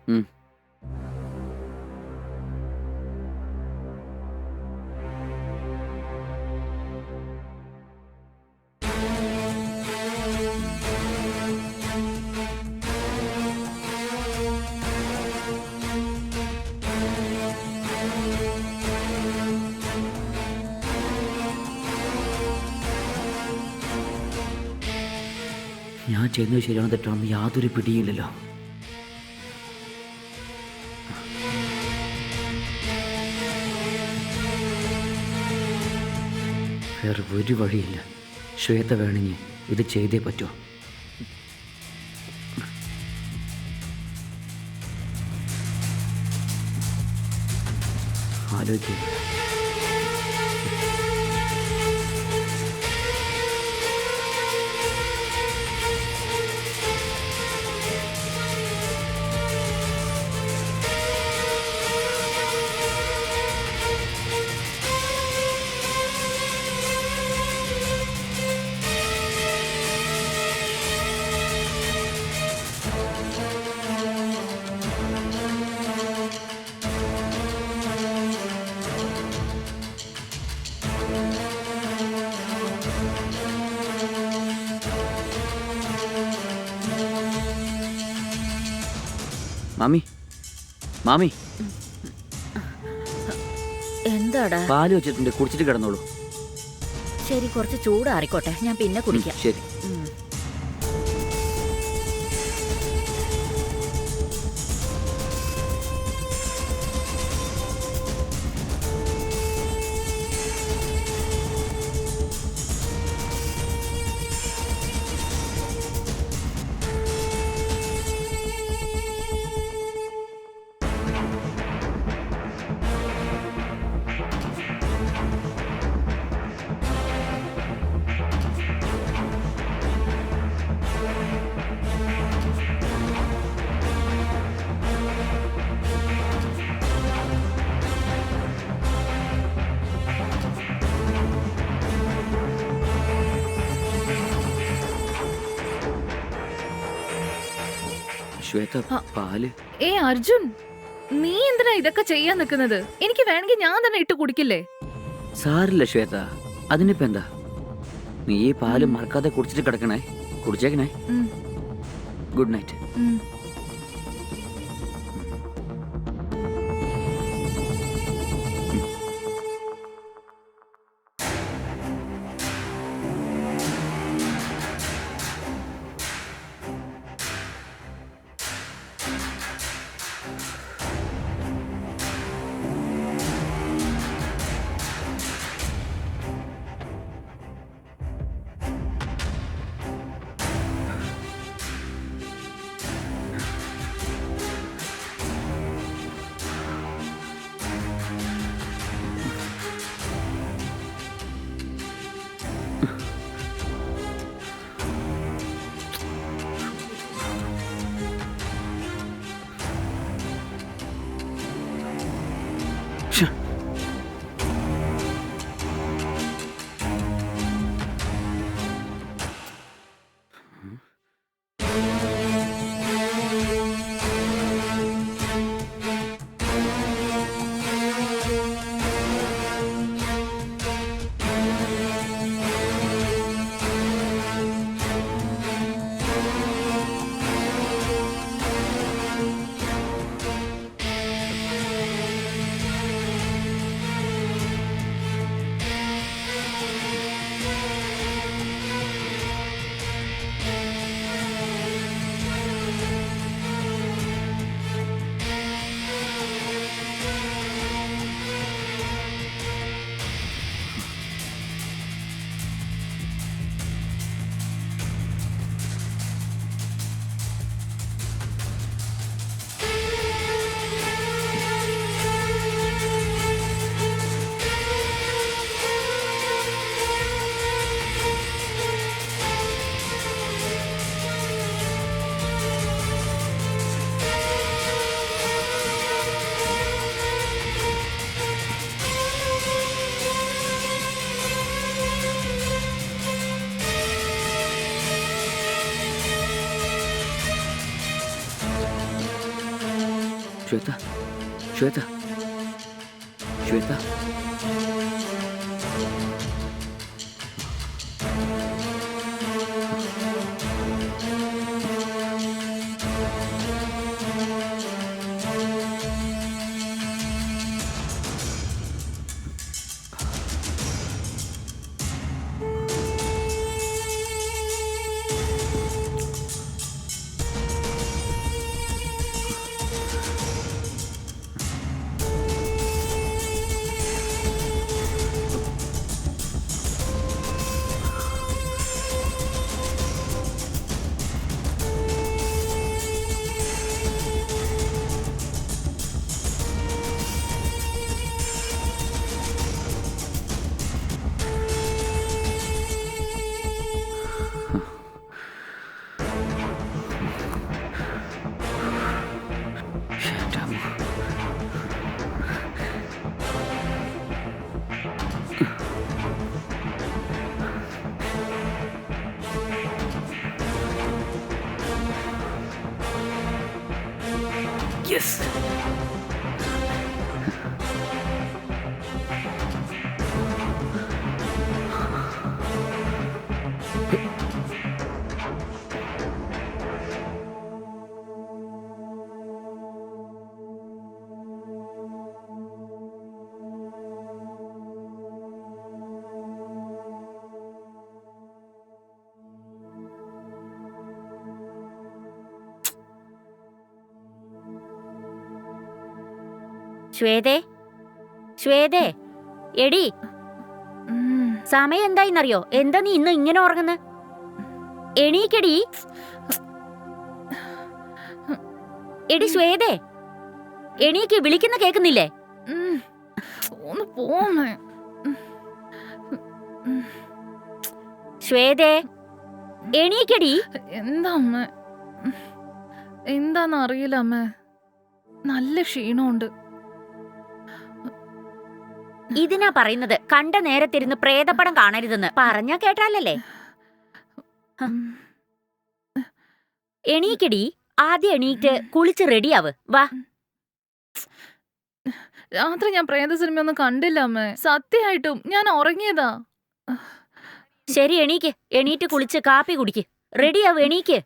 ഞാൻ ചെയ്യുന്നത് ശരിയാണോ തെറ്റാണെന്ന് യാതൊരു പിടിയില്ലല്ലോ. വേറെ ഒരു വഴിയില്ല. ശ്വേത വേണമെങ്കിൽ ഇത് ചെയ്തേ പറ്റൂ. ആലോചിക്കുക. മാമി, മാമി, എന്താടാ? പാല് വെച്ചിട്ടുണ്ട്, കുടിച്ചിട്ട് കിടന്നോളൂ. ശരി, കുറച്ച് ചൂടാറിക്കോട്ടെ, ഞാൻ പിന്നെ കുടിക്കാം. ശരി. ശ്വേത പാല്. അർജുൻ, നീ എന്തിനാ ഇതൊക്കെ ചെയ്യാൻ നിൽക്കുന്നത്? എനിക്ക് വേണമെങ്കിൽ ഞാൻ തന്നെ ഇട്ട് കുടിക്കില്ലേ? സാരില്ല ശ്വേത, അതിനിപ്പോ എന്താ? നീ ഈ പാല് മറക്കാതെ കുടിച്ചിട്ട് കിടക്കണേ. കുടിച്ചേക്കണേ. ഉം. Good night. ഉം. ശ്വേത, ശ്വേത, ശ്വേത. Yes. ശ്വേതേ, ശ്വേതേ, എടി ഉം. സമയം എന്തായിന്നറിയോ? എന്താ നീ ഇന്ന് ഇങ്ങനെ ഉറങ്ങുന്നത്? എണീക്കടി. എടി ശ്വേതേ, എണീക്ക്, വിളിക്കുന്ന കേക്കുന്നില്ലേ? ഉം. ഒന്ന് പോമേ. ശ്വേതേ, എണീക്കടി. എന്താ അമ്മ? എന്താന്ന് അറിയില്ല അമ്മ, നല്ല ക്ഷീണമുണ്ട്. ഇതിനാ പറയുന്നത് കണ്ട നേരത്തിരുന്ന് പ്രേതപ്പടം കാണരുതെന്ന്. പറഞ്ഞാ കേട്ടാലല്ലേ? എണീക്കടി. ആദ്യം എണീറ്റ് കുളിച്ച് റെഡിയാവ്. വാ. രാത്രി ഞാൻ പ്രേത സിനിമയൊന്നും കണ്ടില്ല അമ്മേ. സത്യമായിട്ടും ഞാൻ ഉറങ്ങിയതാ. ശരി, എണീക്ക്. എണീറ്റ് കുളിച്ച് കാപ്പി കുടിക്ക്. റെഡിയാവ്, എണീക്ക്.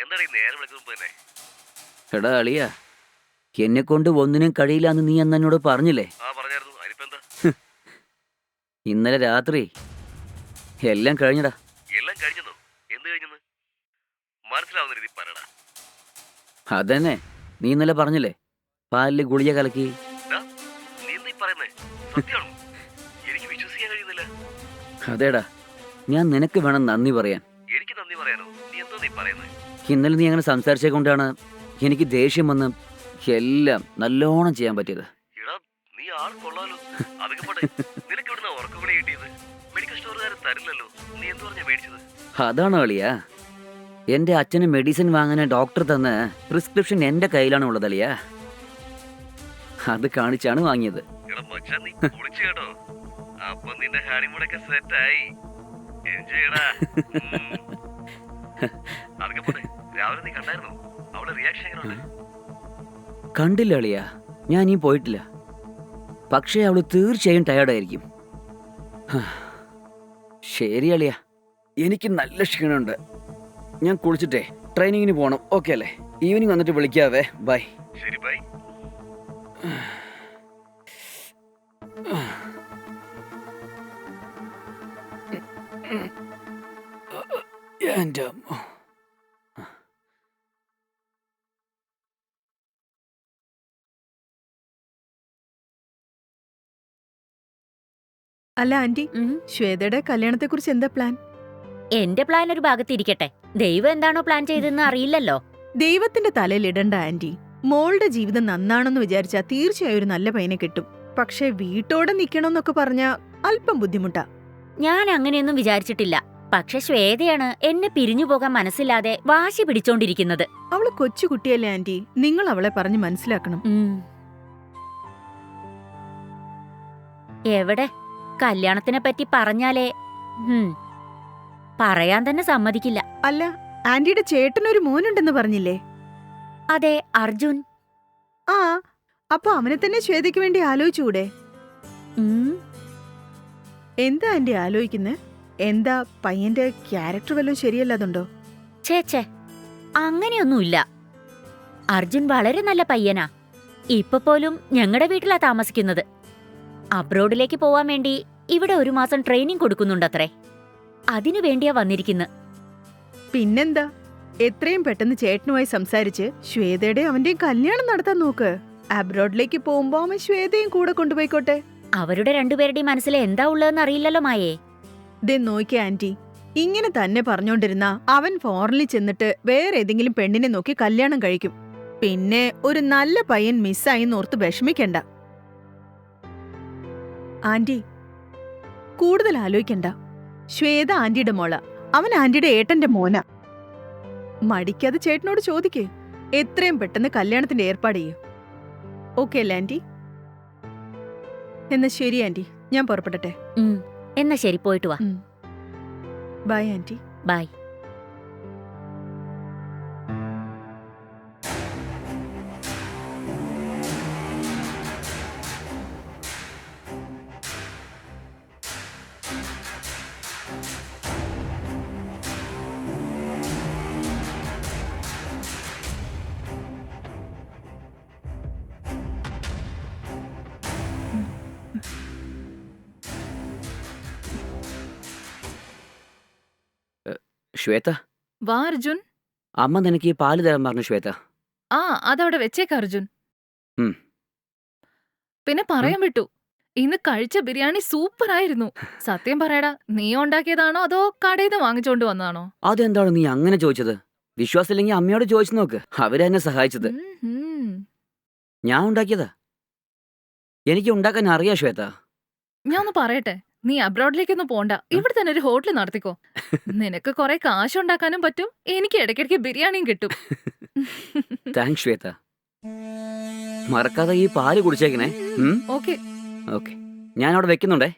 എന്താണ് ഈ നേരം വിളിക്കുമ്പോ തന്നെ? എടാ അളിയ, എന്നെ കൊണ്ട് ഒന്നിനും കഴിയില്ല എന്ന് നീ അന്ന് എന്നോട് പറഞ്ഞില്ലേ? ആ പറഞ്ഞായിരുന്നു. അതിനിപ്പോ എന്താ? ഇന്നലെ രാത്രി എല്ലാം കഴിഞ്ഞടാ. എല്ലാം കഴിഞ്ഞെന്നോ? എന്ത് കഴിഞ്ഞെന്ന് മനസ്സിലാവുന്ന രീതി പറയടാ. അതന്നെ നീ ഇന്നലെ പറഞ്ഞില്ലേ, പാലില് ഗുളിക കലക്കി. ഡാ, നീ എന്താ ഈ പറയുന്നേ? സത്യമാണോ? എനിക്ക് വിശ്വസിക്കാൻ കഴിയുന്നില്ല. അതേടാ, ഞാൻ നിനക്ക് വേണം നന്ദി പറയാൻ. എനിക്ക് നന്ദി പറയാനോ? നീ എന്തോ നീ പറയുന്നേ? ഇന്നലെ നീ അങ്ങനെ സംസാരിച്ചേ കൊണ്ടാണ് എനിക്ക് ദേഷ്യം വന്ന് എല്ലാം നല്ലോണം ചെയ്യാൻ പറ്റിയത്. എടാ, നീ ആൾ കൊള്ളാലോ. അതൊക്കെ പോട്ടെ, നിനക്ക് ഇവിടുന്ന് ഉറക്കവിളി കിട്ടിയത്? മെഡിക്കൽ സ്റ്റോറുകാരൻ തരില്ലല്ലോ. നീ എന്ത് പറഞ്ഞാ മേടിച്ചത്? അതാണോ അളിയാ? എൻ്റെ അച്ഛന് മെഡിസിൻ വാങ്ങാൻ ഡോക്ടർ തന്ന പ്രിസ്ക്രിപ്ഷൻ എൻ്റെ കയ്യിലാണ് ഉള്ളത് അളിയാ. അത് കാണിച്ചാണ് വാങ്ങിയത്. എടാ മച്ചാ, നീ പൊളിച്ചു കേട്ടോ. അപ്പൊ നിന്റെ ഹണിമൂണൊക്കെ സെറ്റായി. എൻജോയ് ചെയ്യടാ. അതൊക്കെ പോട്ടെ, രാവിലെ നീ കണ്ടായിരുന്നോ? അവളുടെ റിയാക്ഷൻ എങ്ങനെയുണ്ട്? കണ്ടില്ല അളിയാ, ഞാൻ ഈ പോയിട്ടില്ല. പക്ഷേ അവള് തീർച്ചയായും ടയേർഡായിരിക്കും. ശരി അളിയാ, എനിക്ക് നല്ല ക്ഷീണമുണ്ട്. ഞാൻ കുളിച്ചിട്ടേ ട്രെയിനിങ്ങിന് പോകണം. ഓക്കെ അല്ലേ? ഈവനിങ് വന്നിട്ട് വിളിക്കാവേ. ബൈ. ശരി, ബൈ. എൻ്റെ അമ്മ. അല്ല ആന്റി, ഉം. ശ്വേതയുടെ കല്യാണത്തെ കുറിച്ച് എന്താ പ്ലാൻ? എന്റെ പ്ലാൻ ഒരു ഭാഗത്തിരിക്കട്ടെ. ദൈവം എന്താണോ പ്ലാൻ ചെയ്തെന്ന് അറിയില്ലല്ലോ. ദൈവത്തിന്റെ തലയിൽ ഇടണ്ട ആന്റി. മോളുടെ ജീവിതം നന്നാണെന്ന് വിചാരിച്ചാ തീർച്ചയായും ഒരു നല്ല പയ്യനെ കിട്ടും. പക്ഷെ വീട്ടോടെ നിക്കണമെന്നൊക്കെ പറഞ്ഞാ അല്പം ബുദ്ധിമുട്ടാ. ഞാൻ അങ്ങനെയൊന്നും വിചാരിച്ചിട്ടില്ല. പക്ഷെ ശ്വേതയാണ് എന്നെ പിരിഞ്ഞു പോകാൻ മനസ്സില്ലാതെ വാശി പിടിച്ചോണ്ടിരിക്കുന്നത്. അവള് കൊച്ചുകുട്ടിയല്ലേ ആന്റി, നിങ്ങൾ അവളെ പറഞ്ഞ് മനസ്സിലാക്കണം. എവിടെ കല്യാണത്തിനെ പറ്റി പറഞ്ഞാലേ പറയാൻ തന്നെ സമ്മതിക്കില്ല. അല്ല, ആന്റിയുടെ ചേട്ടനൊരു മോനുണ്ടെന്ന് പറഞ്ഞില്ലേ? അതെ, അർജുൻ. ആ, അപ്പൊ അവനെ തന്നെ ശ്വേതയ്ക്ക് വേണ്ടി ആലോചിച്ചുകൂടെ? ഉം. എന്താ ആന്റി ആലോചിക്കുന്നേ? എന്താ, പയ്യന്റെ ക്യാരക്ടർ വല്ലതും ശരിയല്ലാതുണ്ടോ? ഛേ, അങ്ങനെയൊന്നുമില്ല. അർജുൻ വളരെ നല്ല പയ്യനാ. ഇപ്പൊ പോലും ഞങ്ങളുടെ വീട്ടിലാ താമസിക്കുന്നത്. അബ്രോഡിലേക്ക് പോവാൻ വേണ്ടി ഇവിടെ 1 മാസം ട്രെയിനിങ് കൊടുക്കുന്നുണ്ടത്രേ. അതിനു വേണ്ടിയാ വന്നിരിക്കുന്നത്. പിന്നെന്താ, എത്രയും പെട്ടെന്ന് ചേട്ടനുമായി സംസാരിച്ച് ശ്വേതയുടെ അവന്റെയും കല്യാണം നടത്താൻ നോക്ക്. അബ്രോഡിലേക്ക് പോകുമ്പോ അവൻ ശ്വേതയും കൂടെ കൊണ്ടുപോയിക്കോട്ടെ. അവരുടെ രണ്ടുപേരുടെയും മനസ്സിൽ എന്താ ഉള്ളതെന്ന് അറിയില്ലല്ലോ മായേ. ദേ നോക്കിയ ആന്റി, ഇങ്ങനെ തന്നെ പറഞ്ഞോണ്ടിരുന്ന അവൻ ഫോറിനിൽ ചെന്നിട്ട് വേറെ ഏതെങ്കിലും പെണ്ണിനെ നോക്കി കല്യാണം കഴിക്കും. പിന്നെ ഒരു നല്ല പയ്യൻ മിസ്സായി ഓർത്ത് വിഷമിക്കണ്ട ആന്റി. കൂടുതൽ ആലോചിക്കണ്ട. ശ്വേത ആന്റിയുടെ മോള, അവൻ ആന്റിയുടെ ഏട്ടന്റെ മോന. മടിക്കാതെ ചേട്ടനോട് ചോദിക്കേ, എത്രയും പെട്ടെന്ന് കല്യാണത്തിന്റെ ഏർപ്പാട് ചെയ്യൂ. ഓക്കെ അല്ലേ ആന്റി? എന്നാ ശരി ആന്റി, ഞാൻ പുറപ്പെടട്ടെ. എന്നാ ശരി, പോയിട്ട് വാ. By anti. ബൈ. ശ്വേത, വാ അർജുൻ. അമ്മ നിനക്ക് ഈ പാല് തരാൻ പറഞ്ഞു ശ്വേത. ആ, അതവിടെ വെച്ചേക്ക അർജുൻ. പിന്നെ പറയാൻ വിട്ടു. ഇന്ന് കഴിച്ച ബിരിയാണി സൂപ്പർ ആയിരുന്നു. സത്യം പറയടാ, നീ ഉണ്ടാക്കിയതാണോ അതോ കടയിൽ നിന്ന് വാങ്ങിച്ചോണ്ട് വന്നതാണോ? അതെന്താണ് നീ അങ്ങനെ ചോദിച്ചത്? വിശ്വാസമില്ലെങ്കിൽ അമ്മയോട് ചോദിച്ചു നോക്ക്. അവരെന്നെ സഹായിച്ചത്. ഉം. ഞാൻ ഉണ്ടാക്കിയതാ. എനിക്ക് ഉണ്ടാക്കാൻ അറിയാ ശ്വേത. ഞാൻ ഒന്ന് പറയട്ടെ, നീ അബ്രോഡിലേക്കൊന്നും പോണ്ട, ഇവിടെ തന്നെ ഒരു ഹോട്ടൽ നടത്തിക്കോ. നിനക്ക് കുറെ കാശ് ഉണ്ടാക്കാനും പറ്റും, എനിക്ക് ഇടയ്ക്കിടയ്ക്ക് ബിരിയാണിയും കിട്ടും. താങ്ക്സ് ശ്വേത. മറക്കാതെ ഈ പാല് കുടിച്ചേക്കണേ. ഓക്കെ. ഓക്കെ, ഞാൻ അവിടെ വെക്കുന്നുണ്ടേ.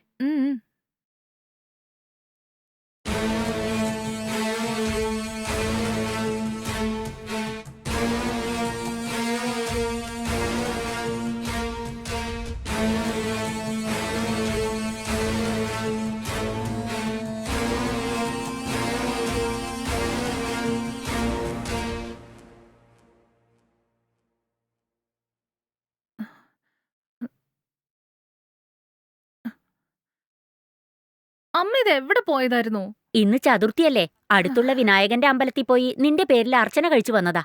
അമ്മ ഇത് എവിടെ പോയതായിരുന്നു? ഇന്ന് ചതുർത്ഥിയല്ലേ, അടുത്തുള്ള വിനായകന്റെ അമ്പലത്തിൽ പോയി നിന്റെ പേരിൽ അർച്ചന കഴിച്ചു വന്നതാ.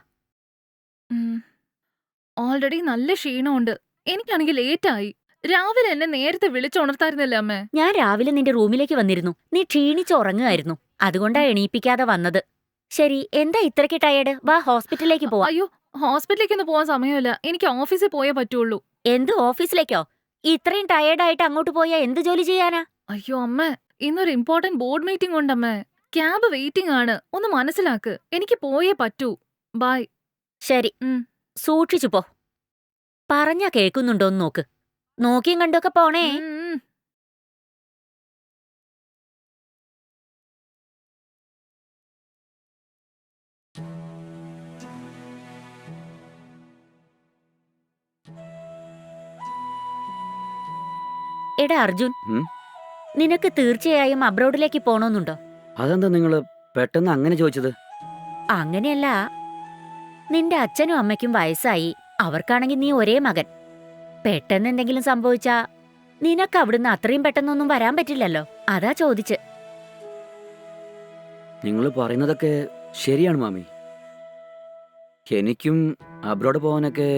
ഓൾറെഡി നല്ല ക്ഷീണമുണ്ട്. എനിക്കാണെങ്കിൽ ലേറ്റായി. രാവിലെ എന്നെ നേരത്തെ വിളിച്ചുണർത്തായിരുന്നില്ലേ അമ്മേ? ഞാൻ രാവിലെ നിന്റെ റൂമിലേക്ക് വന്നിരുന്നു. നീ ക്ഷീണിച്ച് ഉറങ്ങുമായിരുന്നു. അതുകൊണ്ടാ എണീപ്പിക്കാതെ വന്നത്. ശരി, എന്താ ഇത്രയ്ക്ക് ടയേർഡ്? വാ, ഹോസ്പിറ്റലിലേക്ക് പോവാം. അയ്യോ, ഹോസ്പിറ്റലിലേക്കൊന്നും പോവാൻ സമയമില്ല. എനിക്ക് ഓഫീസിൽ പോയേ പറ്റുള്ളൂ. എന്ത് ഓഫീസിലേക്കോ? ഇത്രയും ടയേർഡായിട്ട് അങ്ങോട്ട് പോയാ എന്ത് ജോലി ചെയ്യാനാ? അയ്യോ അമ്മ, ഇന്നൊരു ഇമ്പോർട്ടന്റ് ബോർഡ് മീറ്റിംഗ് ഉണ്ടമ്മേ. ക്യാബ് വെയിറ്റിംഗ് ആണ്. ഒന്ന് മനസ്സിലാക്ക്. എനിക്ക് പോയേ പറ്റൂ. ബൈ. ശരി, സൂക്ഷിച്ചു പോ. പറഞ്ഞാ കേൾക്കുന്നുണ്ടോന്ന് നോക്ക്. നോക്കിയും കണ്ടൊക്കെ പോണേ. എടാ അർജുൻ, നിനക്ക് തീർച്ചയായും അബ്രോഡിലേക്ക് പോണോന്നുണ്ടോ? അതെന്താ നിങ്ങള് പെട്ടെന്ന് അങ്ങനെ ചോദിച്ചത്? അങ്ങനെയല്ല, നിന്റെ അച്ഛനും അമ്മയ്ക്കും വയസ്സായി. അവർക്കാണെങ്കിൽ നീ ഒരേ മകൻ. പെട്ടെന്ന് എന്തെങ്കിലും സംഭവിച്ചാ നിനക്ക് അവിടുന്ന് അത്രയും പെട്ടെന്നൊന്നും വരാൻ പറ്റില്ലല്ലോ. അതാ ചോദിച്ച്. നിങ്ങൾ പറയുന്നതൊക്കെ ശരിയാണ് മാമി. എനിക്കും അബ്രോഡ് പോകാനൊക്കെ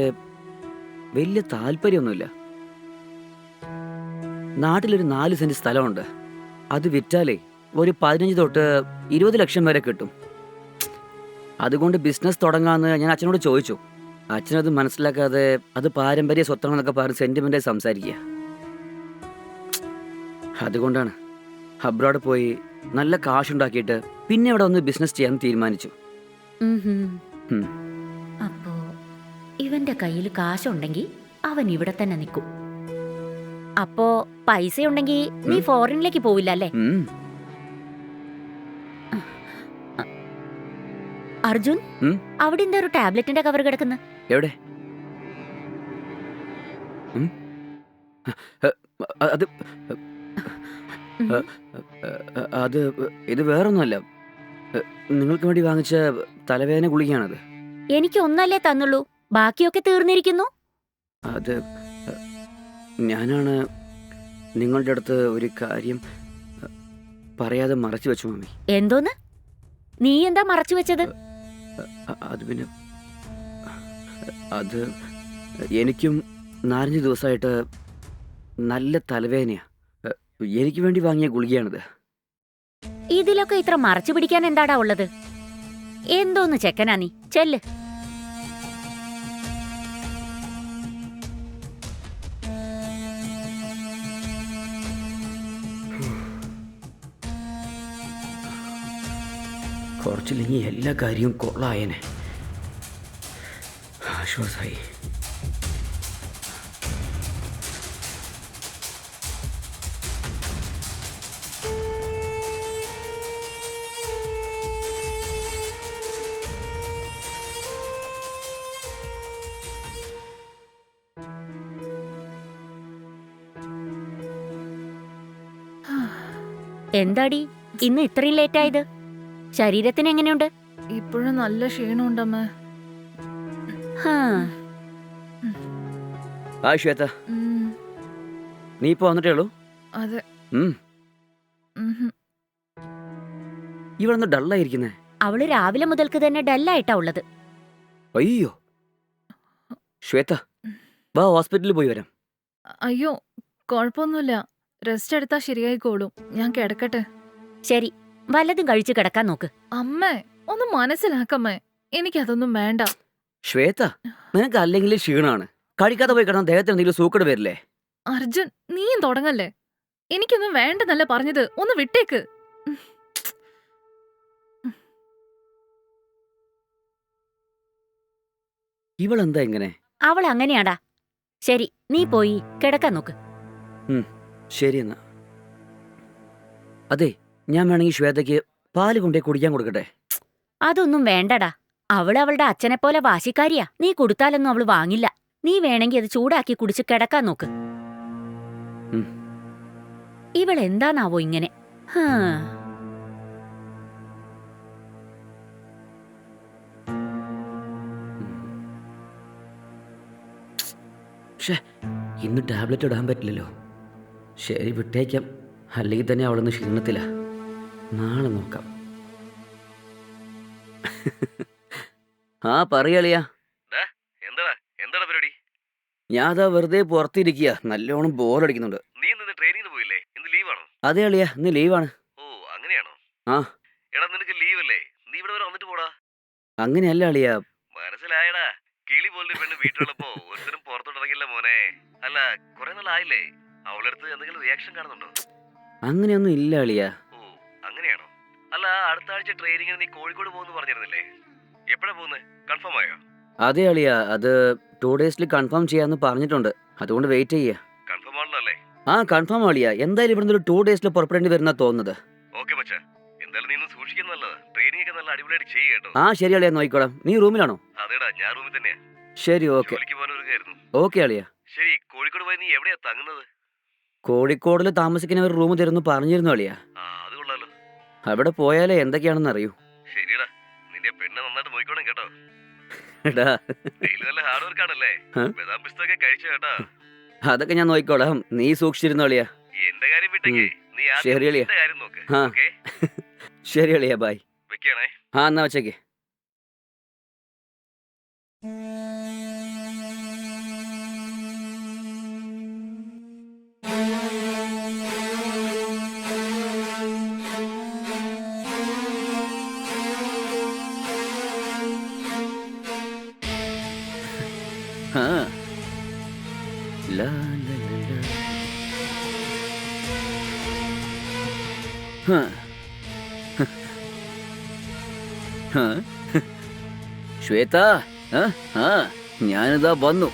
വലിയ താല്പര്യമൊന്നുമില്ല. നാട്ടിലൊരു 4 സെന്റ് സ്ഥലമുണ്ട്. അത് വിറ്റാലേ ഒരു 15 തൊട്ട് 20 ലക്ഷം വരെ കിട്ടും. അതുകൊണ്ട് ബിസിനസ് തുടങ്ങാമെന്ന് ഞാൻ അച്ഛനോട് ചോദിച്ചു. അച്ഛനത് മനസ്സിലാക്കാതെ അത് പാരമ്പര്യ സ്വത്താണെന്നൊക്കെ പറഞ്ഞ് സെന്റിമെന്റായി സംസാരിക്കുക. അതുകൊണ്ടാണ് അബ്രോഡ് പോയി നല്ല കാശുണ്ടാക്കിയിട്ട് പിന്നെ അവിടെ ഒന്ന് ബിസിനസ് ചെയ്യാൻ തീരുമാനിച്ചു. അപ്പോ ഇവന്റെ കയ്യിൽ കാശുണ്ടെങ്കിൽ അവൻ ഇവിടെ തന്നെ നിൽക്കും. അപ്പോ പൈസയുണ്ടെങ്കിൽ നീ ഫോറിനിലേക്ക് പോവില്ല അല്ലേ? അർജുൻ, അവിടെ എന്താ ഒരു ടാബ്ലറ്റിന്റെ കവർ കിടക്കുന്ന? എവിടെ? അത് അത് ഇത് വേറൊന്നുമല്ല. നിങ്ങൾക്ക് വേണ്ടി വാങ്ങിച്ച തലവേദന ഗുളികയാണത്. എനിക്ക് ഒന്നല്ലേ തന്നുള്ളൂ, ബാക്കിയൊക്കെ തീർന്നിരിക്കുന്നു. അത് ഞാനാണ് നിങ്ങളുടെ അടുത്ത് ഒരു കാര്യം പറയാതെ മറച്ചു വെച്ചു മാമി. എന്തോന്ന്? നീ എന്താ മറച്ചു വെച്ചത്? അത് പിന്നെ അത് എനിക്കും 4-5 ദിവസമായിട്ട് നല്ല തലവേദനയാ. എനിക്ക് വേണ്ടി വാങ്ങിയ ഗുളികയാണിത്. ഇതിലൊക്കെ ഇത്ര മറച്ചു പിടിക്കാൻ എന്താടാ ഉള്ളത്? എന്തോന്ന് ചെക്കനാ നീ? ചെല്ല്. കുറച്ചില്ലെങ്കിൽ എല്ലാ കാര്യവും കൊള്ളായനെ. ആശ്വാസായി. എന്താടി ഇന്ന് ഇത്രയും ലേറ്റായത്? ശരീരത്തിന് എങ്ങനെയുണ്ട്? ഇപ്പോഴും നല്ല ക്ഷീണമുണ്ടമ്മേ. ശ്വേത, നീ ഇപ്പൊ വന്നിട്ടേ ഉള്ളൂ? അതെ. ഇവിടെ ഡള്ളായിരിക്കുന്നേ. അവള് രാവിലെ മുതൽക്ക് തന്നെ ഡല്ലായിട്ടാ ഉള്ളത്. അയ്യോ ശ്വേത, വാ ഹോസ്പിറ്റലിൽ പോയി വരാം. അയ്യോ കുഴപ്പമൊന്നുമില്ല. റെസ്റ്റ് എടുത്താ ശരിയായിക്കോളും. ഞാൻ കിടക്കട്ടെ. ശരി, വല്ലതും കഴിച്ചു കിടക്കാൻ നോക്ക്. അമ്മേ ഒന്ന് മനസ്സിലാക്കമ്മേ, എനിക്കതൊന്നും വേണ്ട. ശ്വേത, നിനക്ക് അല്ലെങ്കിൽ ക്ഷീണാണ്. കഴിക്കാതെ പോയി കിടന്ന ദേഹത്തിന് എന്തെങ്കിലും സൂക്കട് വരില്ലേ? അർജുൻ, നീയും തുടങ്ങല്ലേ. എനിക്കൊന്നും വേണ്ടെന്നല്ല പറഞ്ഞത്. ഒന്ന് വിട്ടേക്ക്. ഇവളെന്താ ഇങ്ങനെ? അവൾ അങ്ങനെയാടാ. ശരി, നീ പോയി കിടക്കാൻ നോക്ക്. ശരി എന്നാ. അതെ, ഞാൻ വേണമെങ്കിൽ ശ്വേതയ്ക്ക് പാല് കൊണ്ടേ കുടിക്കാൻ കൊടുക്കട്ടെ? അതൊന്നും വേണ്ടടാ. അവളുടെ അച്ഛനെ പോലെ വാശിക്കാരിയാ. നീ കൊടുത്താലൊന്നും അവള് വാങ്ങില്ല. നീ വേണമെങ്കിൽ അത് ചൂടാക്കി കുടിച്ച് കിടക്കാൻ നോക്ക്. ഉം. ഇവളെന്താന്നാവോ ഇങ്ങനെ? ഹാ. ഇന്ന് ടാബ്ലറ്റ് ഇടാൻ പറ്റില്ലല്ലോ. ശരി, വിട്ടേക്കാം. അല്ലെങ്കിൽ തന്നെ അവളൊന്ന് ക്ഷീണത്തില്ല. നാളെ നോക്കാം. ആ പറയളിയാ. എന്താടാ പരിപാടി? ഞാൻ അതാ വെറുതെ പുറത്തിരിക്കുക. നല്ലോണം ബോറടിക്കുന്നുണ്ട്. നീ ഇന്ന് ട്രെയിനിങ്ങിന് പോയില്ലേ? ഇന്ന് ലീവാണോ? അതെ അളിയാ, ഇന്ന് ലീവാണ്. ഓ അങ്ങനെയാണോ? ആ. എടാ നിനക്ക് ലീവല്ലേ? നീ ഇവിടെ വരെ വന്നിട്ട് പോടാ. അങ്ങനെയല്ല അളിയാ. മനസ്സിലായടാ. കിളി പോലൊരു പെണ്ണ് വീട്ടിലുള്ളപ്പോ ഒരുത്തരും പുറത്തോട്ടിറങ്ങില്ല മോനെ. അല്ല, കുറെ നാളായില്ലേ? അവളടുത്ത് എന്തെങ്കിലും റിയാക്ഷൻ കാണുന്നുണ്ടോ? അങ്ങനെയൊന്നും ഇല്ല അളിയാ. ഓ അങ്ങനെയാണോ? അല്ല, അടുത്ത ആഴ്ച ട്രെയിനിങ്ങിന് നീ കോഴിക്കോട് പോകുന്നു പറഞ്ഞിരുന്നില്ലേ? എപ്പോഴാ പോകുന്നത്? കൺഫേം ആയോ? അതെ അളിയാ, അത് 2 ഡേയ്സിൽ കൺഫേം ചെയ്യാന്ന് പറഞ്ഞിട്ടുണ്ട്. അതുകൊണ്ട് വെയിറ്റ് ചെയ്യാ. കൺഫേം ആണല്ലോ അല്ലേ? ആ കൺഫേം അളിയാ. എന്തായാലും ഇവിടുന്ന് ഒരു 2 ഡേയ്സിൽ പുറപ്പെടേണ്ടി വരുന്ന തോന്നുന്നത്. ഓക്കെ മച്ചാ. എന്തായാലും നീ ഒന്ന് സൂക്ഷിക്കുന്നല്ലോ. ട്രെയിനിങ് ഒക്കെ നല്ല അടിപൊളിയായിട്ട് ചെയ്യ് കേട്ടോ. ആ ശരി അളിയാ, നോക്കിക്കോളാം. നീ റൂമിലാണോ? അതേടാ, ഞാൻ റൂമിൽ തന്നെയാ. ശരി, ഓക്കെ. ജോലിക്ക് പോകാൻ ഒരുങ്ങായിരുന്നു. ഓക്കെ അളിയാ. ശരി, കോഴിക്കോട് പോയി നീ എവിടെയാ തങ്ങുന്നത്? കോഴിക്കോടിൽ താമസിക്കുന്ന ഒരു റൂം തരുന്നു പറഞ്ഞിരുന്നു അളിയാ. ആ അത് കൊള്ളാലോ. അവിടെ പോയാലേ എന്തൊക്കെയാണെന്ന് അറിയൂ. ശരിടാ, നിന്റെ പെണ്ണെ നന്നായിട്ട് നോക്കിക്കോണം കേട്ടോ. എടാ, ഡെയിലി നല്ല ഹാർഡ് വർക്ക് ആണല്ലേ. ആ? ബദാം പിസ്തൊക്കെ കഴിച്ചു കേട്ടോ. അതൊക്കെ ഞാൻ നോക്കിക്കോളാം. നീ സൂക്ഷിച്ചിരുന്നു അളിയാ. എന്റെ കാര്യം വിട്ടേക്ക്. നീ ശരി ആദ്യം അളിയാ. നിന്റെ കാര്യം നോക്ക്. ആ. ഓക്കേ? ശരി അളിയാ, ബൈ. വെക്കണേ. ആ എന്നാ വെച്ചേക്ക്. ആ. ലാ, ലാ, ലാ, ലാ. ഹാ. ഹാ. ശ്വേത, ആ ഞാനിതാ വന്നു.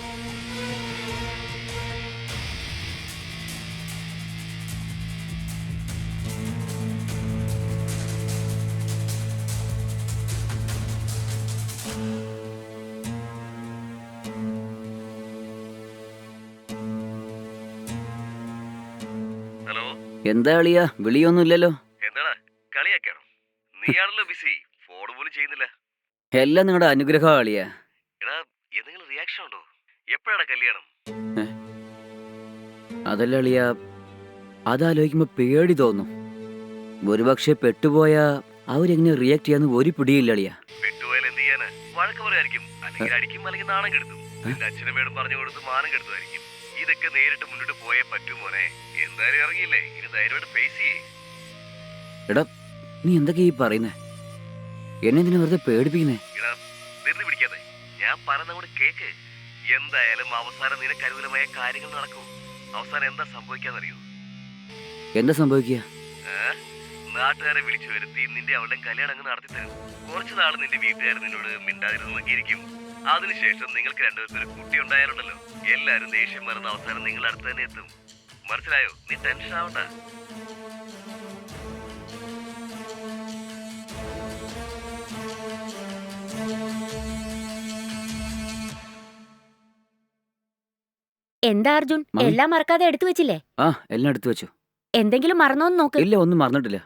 ഹലോ, എന്താ അളിയാ, വിളിയൊന്നുമില്ലല്ലോ. എന്താടാ കളിയാക്കാണോ? നീയാണല്ലോ ബിസി. ഫോൺ പോലും ചെയ്യുന്നില്ല. എല്ലാം നിങ്ങളുടെ അനുഗ്രഹം അളിയാ. എടാ, എന്തെങ്കിലും റിയാക്ഷൻ ഉണ്ടോ? എപ്പോഴാടാ കല്യാണം? അതല്ല അളിയാ, അതാലോചിക്കുമ്പോ പേടി തോന്നും. ഒരുപക്ഷെ പെട്ടുപോയാ അവരെങ്ങനെ റിയാക്ട് ചെയ്യാന്ന് ഒരു പിടിയില്ല അളിയാ. പെട്ടുപോയാൽ എന്ത് ചെയ്യാനാ? വഴക്ക് പറയായിരിക്കും, അല്ലെങ്കിൽ അടിക്കും, അല്ലെങ്കിൽ നാണം കെടുത്തും. നിന്റെ അച്ഛനും മേടും പറഞ്ഞു കൊടുത്ത് മാനം കെടുത്തുമായിരിക്കും. ഇതൊക്കെ നേരിട്ട് മുന്നോട്ട് പോയേ പറ്റൂ മോനെ. എന്തായാലും ഇറങ്ങിയില്ലേ, ഇനി ധൈര്യമായിട്ട് ഫേസ് ചെയ്യേ. എടാ, നീ എന്തൊക്കെയാ ഈ പറയുന്നേ? എന്നെ എന്തിനാ വെറുതെ പേടിപ്പിക്കുന്നേ? എടാ, ധൃതി പിടിക്കാതെ ഞാൻ പറയുന്ന കൂടെ കേക്ക്. എന്തായാലും അവസാനം നിനക്ക് അനുകൂലമായ കാര്യങ്ങൾ നടക്കും. അവസാനം എന്താ സംഭവിക്കാന്നറിയോ? എന്താ സംഭവിക്കുക? നാട്ടുകാരെ വിളിച്ചു വരുത്തി നിന്റെ അവളുടെ കല്യാണം അങ്ങ് നടത്തി തരും. കുറച്ചു നാൾ നിന്റെ വീട്ടുകാർ നിന്നോട് മിണ്ടാതിരുന്ന് നോക്കിയിരിക്കും. അതിനുശേഷം നിങ്ങൾക്ക് രണ്ടുപേർക്കും ഒരു കുട്ടി ഉണ്ടായാലുണ്ടല്ലോ, എല്ലാരും ദേഷ്യം മറന്ന് അവസാനം നിങ്ങൾ അടുത്ത് തന്നെ എത്തും. മനസ്സിലായോ? നീ ടെൻഷൻ ആവണ്ട. എന്താ അർജുൻ, മമ്മി. എല്ലാം മറക്കാതെ എടുത്തു വെച്ചില്ലേ? ആ എല്ലാം എടുത്തു വെച്ചു. എന്തെങ്കിലും മറന്നോന്ന് നോക്ക്. ഇല്ല, ഒന്നും മറന്നിട്ടില്ല.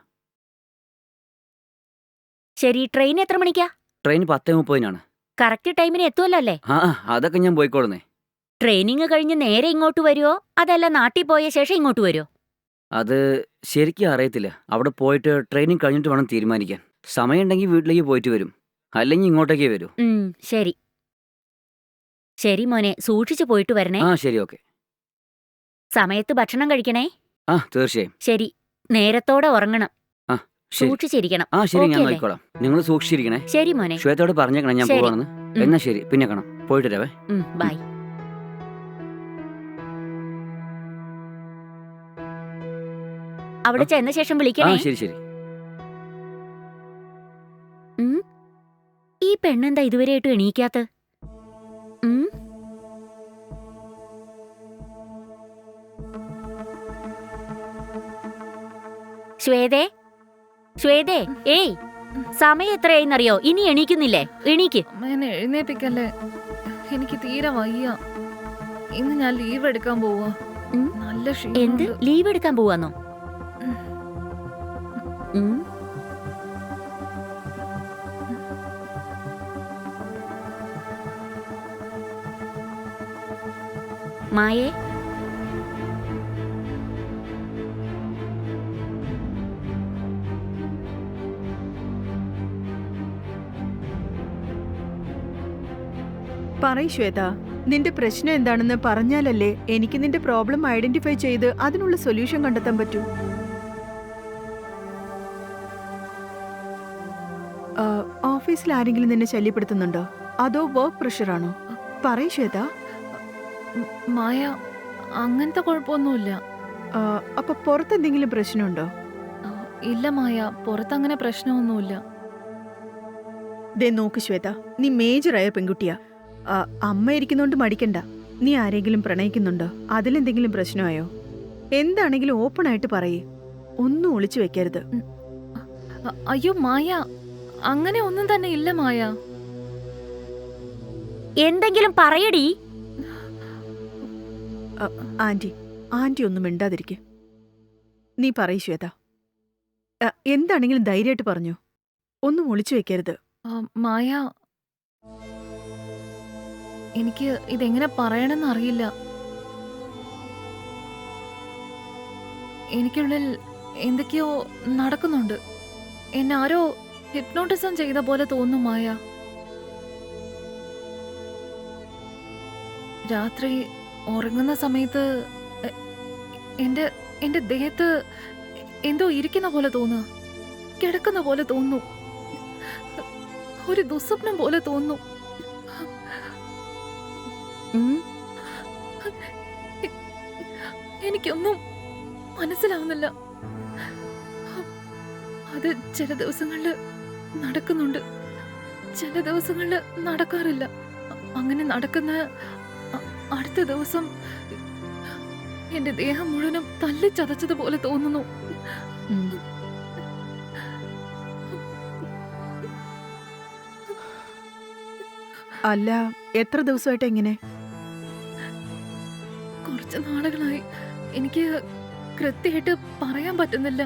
ശരി, ട്രെയിൻ എത്ര മണിക്കാ? ട്രെയിൻ 10:30-നാണ്. കറക്റ്റ് ടൈമിന് എത്തുമല്ലോ അല്ലേ? ആ അതൊക്കെ ഞാൻ പോയിക്കോളുന്നേ. ട്രെയിനിങ് കഴിഞ്ഞ് നേരെ ഇങ്ങോട്ട് വരുമോ അതല്ല നാട്ടിൽ പോയ ശേഷം ഇങ്ങോട്ട് വരുമോ? അത് ശരിക്കും അറിയത്തില്ല. അവിടെ പോയിട്ട് ട്രെയിനിങ് കഴിഞ്ഞിട്ട് വേണം തീരുമാനിക്കാൻ. സമയമുണ്ടെങ്കിൽ വീട്ടിലേക്ക് പോയിട്ട് വരും, അല്ലെങ്കിൽ ഇങ്ങോട്ടേക്കേ വരൂ. ശരി ശരി മോനെ, സൂക്ഷിച്ചു പോയിട്ട് വരണേ. ആ ശരി, ഓക്കെ. സമയത്ത് ഭക്ഷണം കഴിക്കണേ. ആ തീർച്ചയായും. ശരി, നേരത്തോടെ ഉറങ്ങണം. ശരി. സൂക്ഷിച്ചിരിക്കണം. ആ ശരി, ഞാൻ ഓക്കേ അല്ലേ? നോക്കിക്കോളാം. നിങ്ങൾ സൂക്ഷിച്ചിരിക്കണേ. ശരി മോനെ. ശ്വേതയോട് പറഞ്ഞേക്കണം ഞാൻ ശരി. പോവാണെന്ന്. എന്നാ ശരി, പിന്നെ കാണാം. പോയിട്ട് വരാവേ. ബൈ. അവിടെ ചെന്ന ശേഷം ആ വിളിക്കണേ. ശരി ശരി. ഉം. ഈ പെണ്ണെന്താ ഇതുവരെയായിട്ടും എണീക്കാത്ത? ശ്വേതേ, ശ്വേതേ, ഏയ്, സമയം എത്രയായിന്നറിയോ? ഇനി എണീക്കുന്നില്ലേ? എണീക്ക്. അമ്മ എന്നെ എഴുന്നേപ്പിക്കല്ലേ, എനിക്ക് തീരെ വയ്യ. ഇന്ന് ഞാൻ ലീവ് എടുക്കാൻ പോവാ. ഉം. നല്ല എന്ത് ക്ഷീണമുണ്ട്. ലീവ് എടുക്കാൻ പോവാന്നോ? ഉം. മായേ, പറയ് ശ്വേത, നിന്റെ പ്രശ്നം എന്താണെന്ന് പറഞ്ഞാലല്ലേ എനിക്ക് നിന്റെ പ്രോബ്ലം ഐഡന്റിഫൈ ചെയ്ത് അതിനുള്ള സൊല്യൂഷൻ കണ്ടെത്താൻ പറ്റൂ. ഓഫീസിൽ ആരെങ്കിലും നിന്നെ ശല്യപ്പെടുത്തുന്നുണ്ടോ? അതോ വർക്ക് പ്രഷറാണോ? പറയ് ശ്വേത. മായ, അങ്ങനത്തെ കുഴപ്പമൊന്നുമില്ല. അപ്പൊ പുറത്തെന്തെങ്കിലും പ്രശ്നമുണ്ടോ? ആ, ഇല്ല മായ, പുറത്തങ്ങനെ പ്രശ്നമൊന്നുമില്ല. ദേ നോക്ക് ശ്വേത, നീ മേജറായ പെൺകുട്ടിയാ. അമ്മ ഇരിക്കുന്നോണ്ട് മടിക്കണ്ട. നീ ആരെങ്കിലും പ്രണയിക്കുന്നുണ്ടോ? അതിലെന്തെങ്കിലും പ്രശ്നമായോ? എന്താണെങ്കിലും ഓപ്പൺ ആയിട്ട് പറയേ, ഒന്നും ഒളിച്ചു വെക്കരുത്. അയ്യോ മായ, അങ്ങനെ ഒന്നും തന്നെ ഇല്ല മായ. എന്തെങ്കിലും പറയടി. ആന്റി ഒന്നും മിണ്ടാതിരിക്കെ. നീ പറയ് ശ്വേത, എന്താണെങ്കിലും ധൈര്യമായിട്ട് പറഞ്ഞോ, ഒന്നും ഒളിച്ചു വെക്കരുത്. മായ, എനിക്ക് ഇതെങ്ങനെ പറയണമെന്ന് അറിയില്ല. എനിക്കുള്ളിൽ എന്തൊക്കെയോ നടക്കുന്നുണ്ട്. എന്നെ ആരോ ഹിപ്നോട്ടിസം ചെയ്ത പോലെ തോന്നും മായ. രാത്രി ഉറങ്ങുന്ന സമയത്ത് എന്റെ ദേഹത്ത് എന്തോ ഇരിക്കുന്ന പോലെ തോന്നുക, കിടക്കുന്ന പോലെ തോന്നുന്നു, ഒരു ദുസ്വപ്നം പോലെ തോന്നുന്നു. എനിക്കൊന്നും മനസ്സിലാവുന്നില്ല. അത് ചില ദിവസങ്ങളില് നടക്കുന്നുണ്ട്, ചില ദിവസങ്ങളില് നടക്കാറില്ല. അങ്ങനെ നടക്കുന്ന അടുത്ത ദിവസം എന്റെ ദേഹം മുഴുവനും തല്ലിച്ചതച്ചതുപോലെ തോന്നുന്നു. അല്ല, എത്ര ദിവസമായിട്ട് എങ്ങനെ? കുറച്ച് നാളുകളായി. എനിക്ക് കൃത്യമായിട്ട് പറയാൻ പറ്റുന്നില്ല.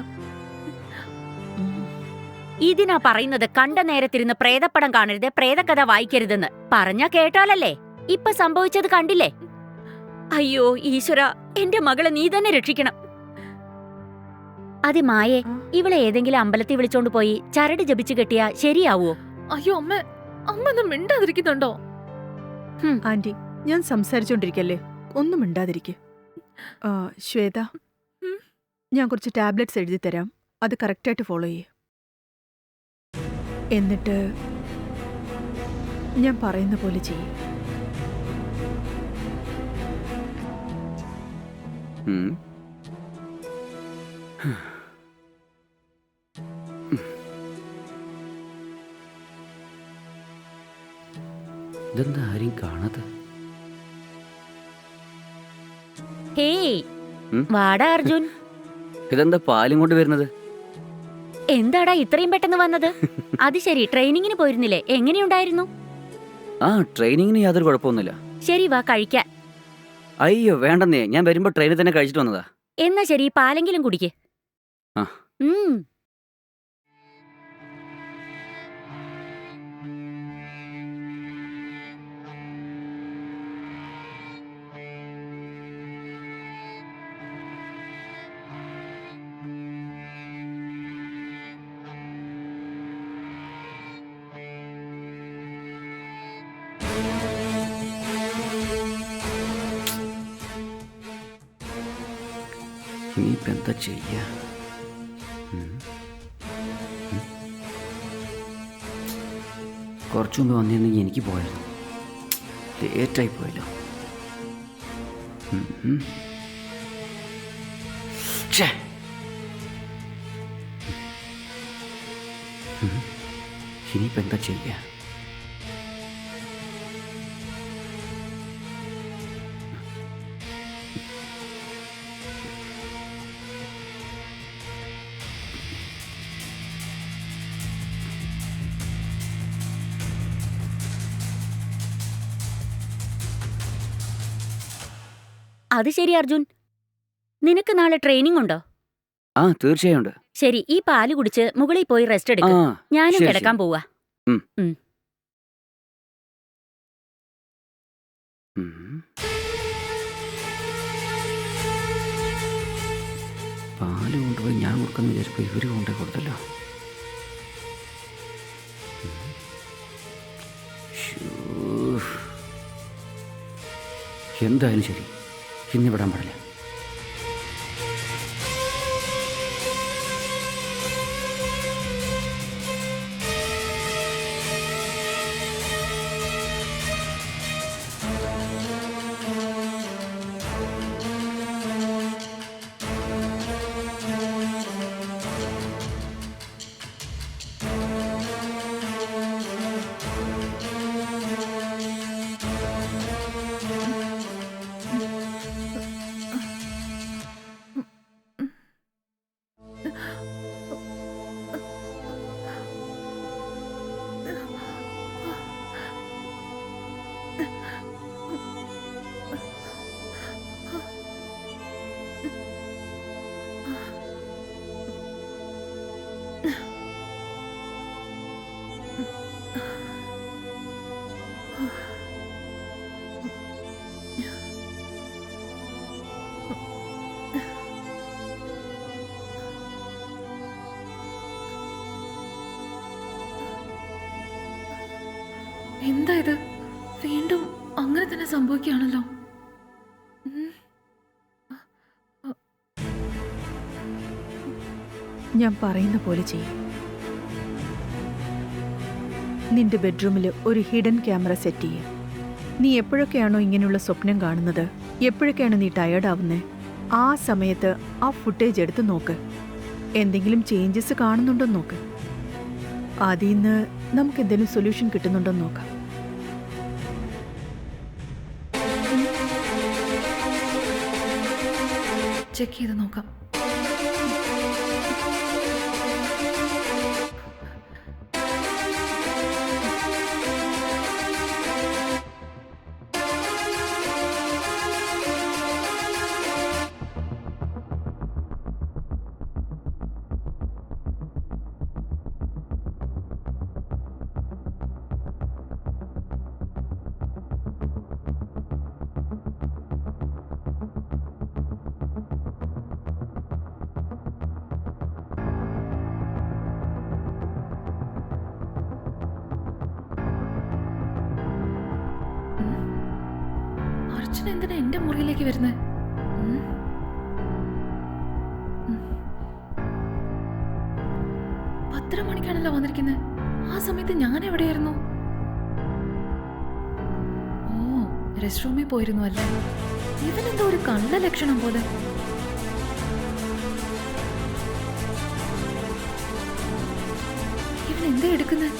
ഇതിനാ പറയുന്നത് കണ്ട നേരത്തിരുന്ന് പ്രേതപ്പടം കാണരുത്, പ്രേതകഥ വായിക്കരുതെന്ന്. പറഞ്ഞാ കേട്ടാലല്ലേ? ഇപ്പൊ സംഭവിച്ചത് കണ്ടില്ലേ? അയ്യോ ഈശ്വര, എന്റെ മകളെ നീ തന്നെ രക്ഷിക്കണം. അതെ മായേ, ഇവളെ ഏതെങ്കിലും അമ്പലത്തിൽ വിളിച്ചോണ്ട് പോയി ചരട് ജപിച്ചു കെട്ടിയാ ശരിയാവോ? അയ്യോ അമ്മ, അമ്മ ഒന്നും മിണ്ടാതിരിക്കുന്നുണ്ടോ? ആന്റി, ഞാൻ സംസാരിച്ചോണ്ടിരിക്കല്ലേ, ഒന്നും മിണ്ടാതിരിക്കെ. ശ്വേത, ഞാൻ കുറച്ച് ടാബ്ലറ്റ്സ് എഴുതി തരാം, അത് കറക്റ്റായിട്ട് ഫോളോ ചെയ്യേ. എന്നിട്ട് ഞാൻ പറയുന്ന പോലെ ചെയ്യേ. ഇതെന്താ ആരും കാണാത്ത? ഹേയ്, വാടാ അർജുൻ. ഇതെന്താ പാലും കൊണ്ട് വരുന്നത്? എന്താടാ ഇത്രയും പെട്ടെന്ന് വന്നത്? അത് ശരി, ട്രെയിനിങ്ങിന് പോയിരുന്നില്ലേ? എങ്ങനെയുണ്ടായിരുന്നു? ആ, ട്രെയിനിങ്ങിന് യാതൊരു കുഴപ്പമൊന്നുമില്ല. ശരി, വാ കഴിക്കാൻ. അയ്യോ വേണ്ടെന്നേ, ഞാൻ വരുമ്പോ ട്രെയിനിൽ തന്നെ കഴിച്ചിട്ട് വന്നതാ. എന്നാ ശരി, പാലെങ്കിലും കുടിക്ക്. ആ. ഇനിയിപ്പോൾ എന്താ ചെയ്യുക? കുറച്ചു മുമ്പ് വന്നിരുന്നെങ്കിൽ എനിക്ക് പോയായിരുന്നു. ലേറ്റായി പോയല്ലോ. ഇനിയിപ്പോൾ എന്താ ചെയ്യുക? അത് ശരി അർജുൻ, നിനക്ക് നാളെ ട്രെയിനിങ് ഉണ്ടോ? ആ, തീർച്ചയായും ഉണ്ട്. ശരി, ഈ പാല് കുടിച്ച് മുകളിൽ പോയി റെസ്റ്റ് ആ, എടുക്ക. ഞാനും ശരി, കിടക്കാൻ ശരി. പോവാ. ഉം. ഉം. പാല് കൊണ്ടുപോയി ഞാൻ കൊടുക്കുന്ന വിചാരിച്ചപ്പോൾ ഇവർ കൊണ്ടേ കൊടുത്തല്ലോ. എന്തായാലും ശരി, ഇന്ന് വിടാൻ പാടില്ല. എന്താ ഇത്? വീണ്ടും അങ്ങനെ തന്നെ സംഭവിക്കുകയാണല്ലോ. ഞാൻ പറയുന്ന പോലെ ചെയ്യും. നിന്റെ ബെഡ്റൂമിൽ ഒരു ഹിഡൻ ക്യാമറ സെറ്റ് ചെയ്യും. നീ എപ്പോഴൊക്കെയാണോ ഇങ്ങനെയുള്ള സ്വപ്നം കാണുന്നത്, എപ്പോഴൊക്കെയാണ് നീ ടയേർഡാവുന്നത്, ആ സമയത്ത് ആ ഫുട്ടേജ് എടുത്ത് നോക്ക്. എന്തെങ്കിലും ചേഞ്ചസ് കാണുന്നുണ്ടോ നോക്ക്. അതിൽ നിന്ന് നമുക്ക് എന്തെങ്കിലും സൊല്യൂഷൻ കിട്ടുന്നുണ്ടോ നോക്കാം. ചെക്ക് ചെയ്ത് നോക്കാം. അർജുൻ എന്തിനാ എന്റെ മുറിയിലേക്ക് വരുന്നത്? 10 മണിക്കാണല്ലോ വന്നിരിക്കുന്നത്. ആ സമയത്ത് ഞാൻ എവിടെയായിരുന്നു? ഓ, റെസ്റ്റ് റൂമിൽ പോയിരുന്നു അല്ലേ? ഇവനെന്തോ ഒരു കള്ള ലക്ഷണം പോലെ. ഇവൻ എന്താ എടുക്കുന്നത്?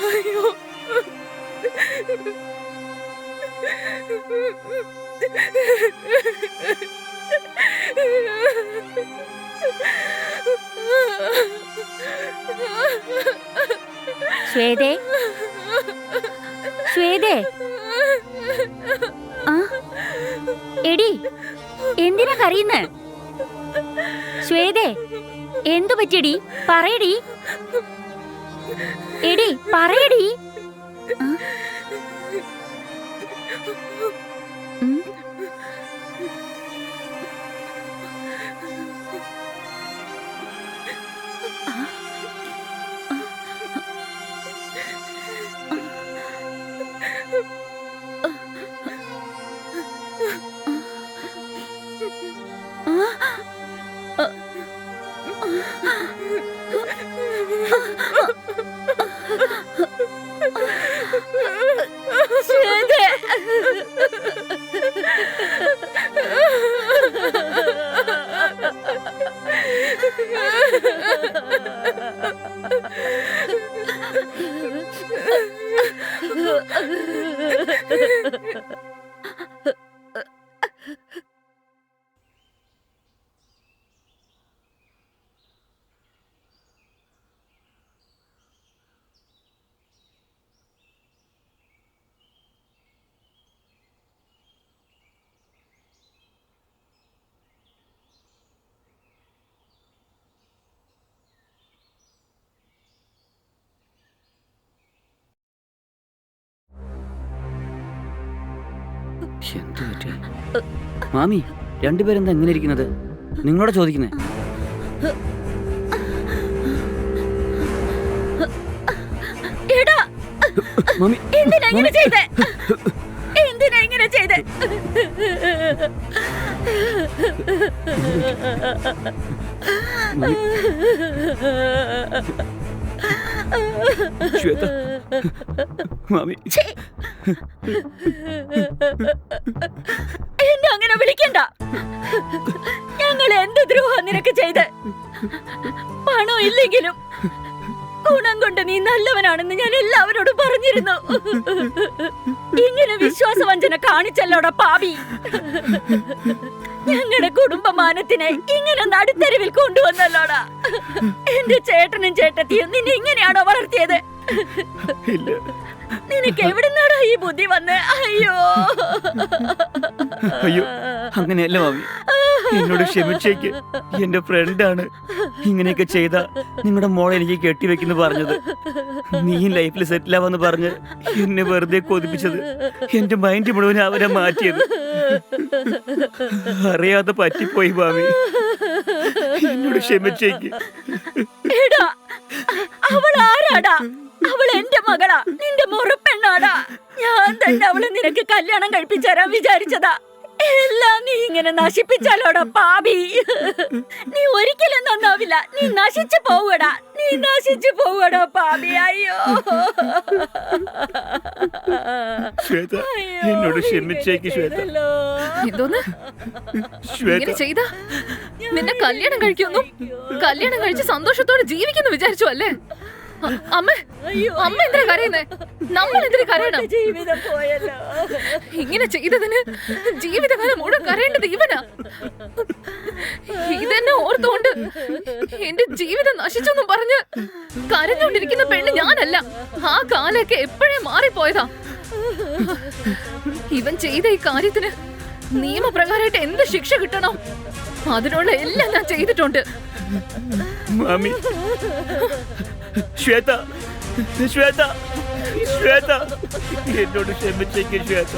അയ്യോ ശ്വേതേ, ശ്വേതേ, ആ എടി എന്തിനാ കരയുന്നേ? ശ്വേതേ, എന്തു പറ്റിയടി? പറയടി എടി, പറയടി. ആ? ഉം. ശ്വേതേ. എന്ത് പറ്റി? മാമി, രണ്ടുപേരെന്താ എങ്ങനെ ഇരിക്കുന്നത്? നിങ്ങളോട് ചോദിക്കുന്നേ. എടാ, മാമി, എന്തിനാ ഇങ്ങനെ ചെയ്തേ? എന്തിനാ ഇങ്ങനെ ചെയ്തേ? മാമി. ശ്വേത, മാമി. എന്നെ അങ്ങനെ വിളിക്കണ്ട. ഞങ്ങൾ എന്ത് ദ്രോഹം നിനക്ക് ചെയ്ത്? പണം ഇല്ലെങ്കിലും ഗുണം കൊണ്ട് നീ നല്ലവനാണെന്ന് ഞാൻ എല്ലാവരോടും പറഞ്ഞിരുന്നു. ഇങ്ങനെ വിശ്വാസവഞ്ചന കാണിച്ചല്ലോടാ പാപി. ഞങ്ങളുടെ കുടുംബമാനത്തിനെ ഇങ്ങനെ നടുത്തെരുവിൽ കൊണ്ടുവന്നല്ലോടാ. എന്റെ ചേട്ടനും ചേട്ടത്തിയും നിന്നെ ഇങ്ങനെയാണോ വളർത്തിയത്? നിനക്ക് എവിടുന്നാടാ ഈ ബുദ്ധി വന്ന്? അയ്യോ അയ്യോ, അങ്ങനെയല്ല മാമി, എന്നോട് ക്ഷമിച്ചേക്ക്. എന്റെ ഫ്രണ്ടാണ് ഇങ്ങനെയൊക്കെ ചെയ്ത നിങ്ങളുടെ മോളെ എനിക്ക് കെട്ടിവെക്കുന്നു പറഞ്ഞത്. നീ ലൈഫിൽ സെറ്റിൽ ആവാന്ന് പറഞ്ഞ് എന്നെ വെറുതെ കൊതിപ്പിച്ചത്. എന്റെ മൈൻഡ് മുഴുവൻ അവരെ മാറ്റിയത്. അറിയാതെ പറ്റിപ്പോയി മാമി, എന്നോട് ക്ഷമിച്ചേക്ക്. എടാ, അവൾ ആരാടാ? അവൾ എന്റെ മകളാ, നിന്റെ മുറപ്പെണ്ണാടാ. ഞാൻ തന്നെ അവളെ നിനക്ക് കല്യാണം കഴിപ്പിച്ചു തരാൻ വിചാരിച്ചതാ. എല്ലാം നീ ഇങ്ങനെ നശിപ്പിച്ചാലോടാ പാപി. നീ ഒരിക്കലും നന്നാവില്ല. നീ നശിച്ചു പോവടാ, നീ നശിച്ചു പോവടാ പാപി. അയ്യോ ശ്വേത, എന്നോട് ക്ഷമിച്ചേക്ക് ശ്വേത. എന്തോന്ന് ശ്വേത, ഇങ്ങനെ ചെയ്താ നിന്നെ കല്യാണം കഴിക്കുന്നു? കല്യാണം കഴിച്ച് സന്തോഷത്തോടെ ജീവിക്കുന്നു വിചാരിച്ചു അല്ലേ? അമ്മ, അമ്മ എന്തിനാ കരയുന്നേ? നമ്മൾ എന്തിനാ കരയണം? ജീവിതം പോയല്ലോ. ഇങ്ങനെ ചെയ്തതിന് ജീവിതകാലം മുഴുവൻ കരയേണ്ടത് ഇവനാ. ഇതെന്നെ ഓർത്തുകൊണ്ട് എന്റെ ജീവിതം നശിച്ചെന്നും പറഞ്ഞ് കരഞ്ഞോണ്ടിരിക്കുന്ന പെണ്ണ് ഞാനല്ല. ആ കാലൊക്കെ എപ്പോഴേ മാറിപ്പോയതാ. ഇവൻ ചെയ്ത ഈ കാര്യത്തിന് നിയമപ്രകാരമായിട്ട് എന്ത് ശിക്ഷ കിട്ടണോ അതിനുള്ള എല്ലാം ഞാൻ ചെയ്തിട്ടുണ്ട്. മാമി, ശ്വേത, ശ്വേത, ശ്വേത, എന്നോട് ക്ഷമിച്ചേക്ക് ശ്വേത.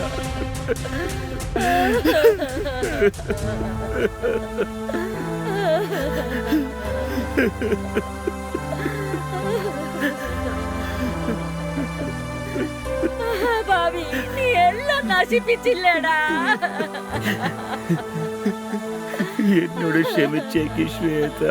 ഭാവി, നീ എല്ലാം നശിപ്പിച്ചില്ലേടാ. എന്നോട് ക്ഷമിച്ചേക്ക് ശ്വേത.